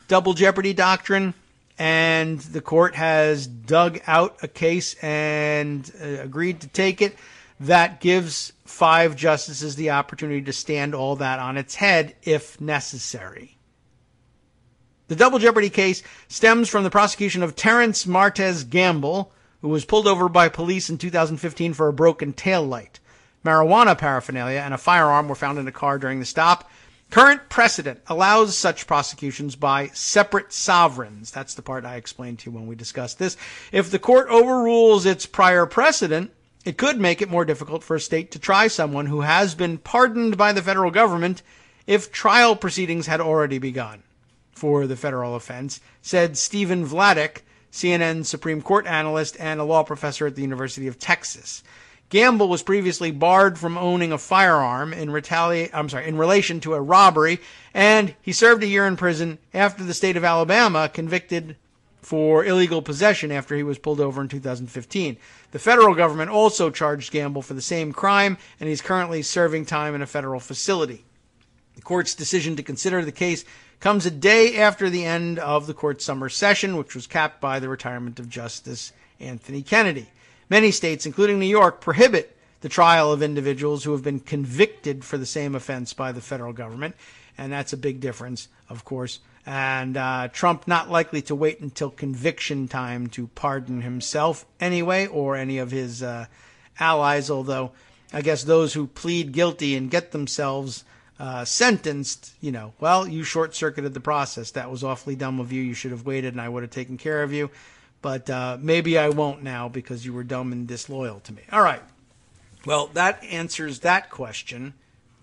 double jeopardy doctrine, and the court has dug out a case and agreed to take it that gives 5 justices the opportunity to stand all that on its head if necessary. The double jeopardy case stems from the prosecution of Terrence Martez Gamble, who was pulled over by police in 2015 for a broken taillight. Marijuana paraphernalia and a firearm were found in a car during the stop. Current precedent allows such prosecutions by separate sovereigns. That's the part I explained to you when we discussed this. If the court overrules its prior precedent, it could make it more difficult for a state to try someone who has been pardoned by the federal government if trial proceedings had already begun for the federal offense, said Stephen Vladeck, CNN Supreme Court analyst and a law professor at the University of Texas. Gamble was previously barred from owning a firearm in relation to a robbery, and he served a year in prison after the state of Alabama convicted for illegal possession after he was pulled over in 2015. The federal government also charged Gamble for the same crime, and he's currently serving time in a federal facility. The court's decision to consider the case comes a day after the end of the court's summer session, which was capped by the retirement of Justice Anthony Kennedy. Many states, including New York, prohibit the trial of individuals who have been convicted for the same offense by the federal government, and that's a big difference, of course. And Trump not likely to wait until conviction time to pardon himself anyway, or any of his allies, although I guess those who plead guilty and get themselves sentenced, you short-circuited the process. That was awfully dumb of you. You should have waited and I would have taken care of you. But maybe I won't now because you were dumb and disloyal to me. All right. Well, that answers that question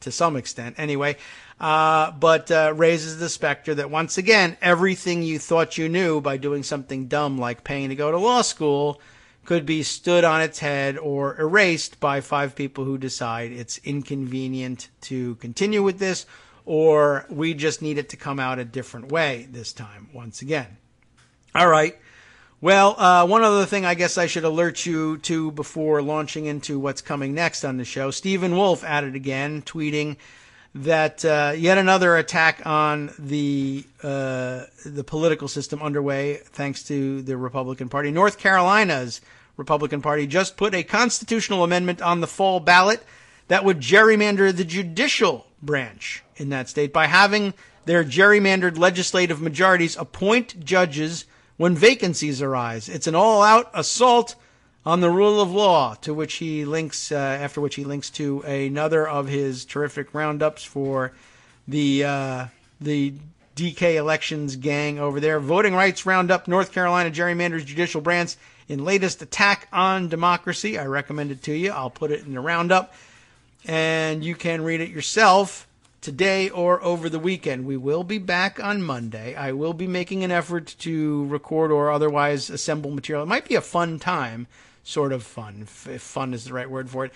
to some extent anyway, but raises the specter that once again, everything you thought you knew by doing something dumb like paying to go to law school could be stood on its head or erased by 5 people who decide it's inconvenient to continue with this, or we just need it to come out a different way this time, once again. All right. Well, one other thing I guess I should alert you to before launching into what's coming next on the show. Stephen Wolf at it again, tweeting that yet another attack on the political system underway thanks to the Republican Party. North Carolina's Republican Party just put a constitutional amendment on the fall ballot that would gerrymander the judicial branch in that state by having their gerrymandered legislative majorities appoint judges when vacancies arise. It's an all-out assault on the rule of law, to which he links, after which he links to another of his terrific roundups for the DK elections gang over there. Voting Rights Roundup, North Carolina gerrymanders judicial branch in latest attack on democracy. I recommend it to you. I'll put it in the roundup, and you can read it yourself today or over the weekend. We will be back on Monday. I will be making an effort to record or otherwise assemble material. It might be a fun time, sort of fun, if fun is the right word for it,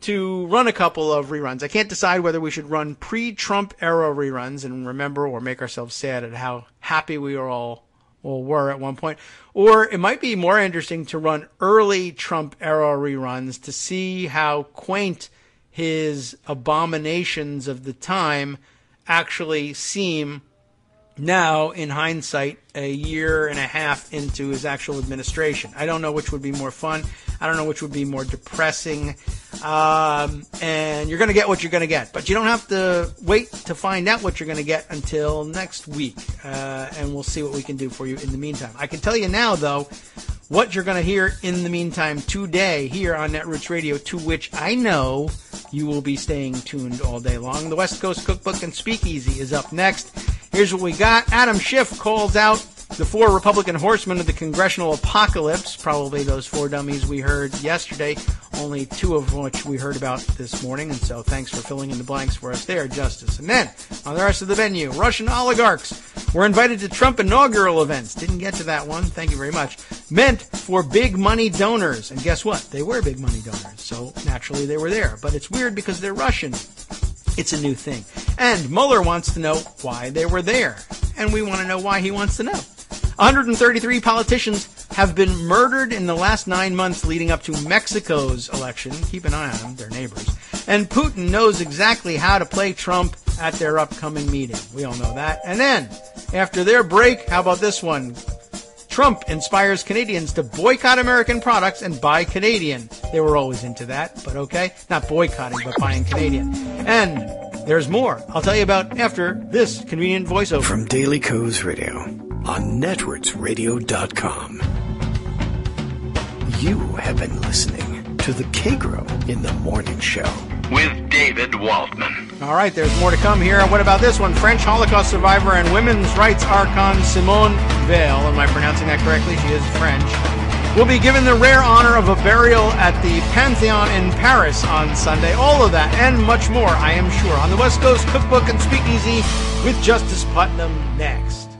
to run a couple of reruns. I can't decide whether we should run pre-Trump era reruns and remember or make ourselves sad at how happy we all were at one point, or it might be more interesting to run early Trump era reruns to see how quaint his abominations of the time actually seem now, in hindsight, a year and a half into his actual administration. I don't know which would be more fun. I don't know which would be more depressing. And you're going to get what you're going to get. But you don't have to wait to find out what you're going to get until next week. And we'll see what we can do for you in the meantime. I can tell you now, though, what you're going to hear in the meantime today here on Netroots Radio, to which I know you will be staying tuned all day long. The West Coast Cookbook and Speakeasy is up next. Here's what we got. Adam Schiff calls out The 4 Republican horsemen of the congressional apocalypse, probably those 4 dummies we heard yesterday, only 2 of which we heard about this morning, and so thanks for filling in the blanks for us there, Justice. And then, on the rest of the venue, Russian oligarchs were invited to Trump inaugural events. Didn't get to that one, thank you very much. Meant for big money donors, and guess what? They were big money donors, so naturally they were there. But it's weird because they're Russian. It's a new thing. And Mueller wants to know why they were there. And we want to know why he wants to know. 133 politicians have been murdered in the last 9 months leading up to Mexico's election. Keep an eye on them, they're neighbors. And Putin knows exactly how to play Trump at their upcoming meeting. We all know that. And then, after their break, how about this one? Trump inspires Canadians to boycott American products and buy Canadian. They were always into that, but okay. Not boycotting, but buying Canadian. And there's more I'll tell you about after this convenient voiceover. From Daily Kos Radio on networksradio.com. You have been listening to the Kagro in the Morning Show. With David Waldman. All right, there's more to come here. What about this one? French Holocaust survivor and women's rights archon Simone Veil, am I pronouncing that correctly? She is French. Will be given the rare honor of a burial at the Pantheon in Paris on Sunday. All of that and much more, I am sure, on the West Coast Cookbook and Speakeasy with Justice Putnam next.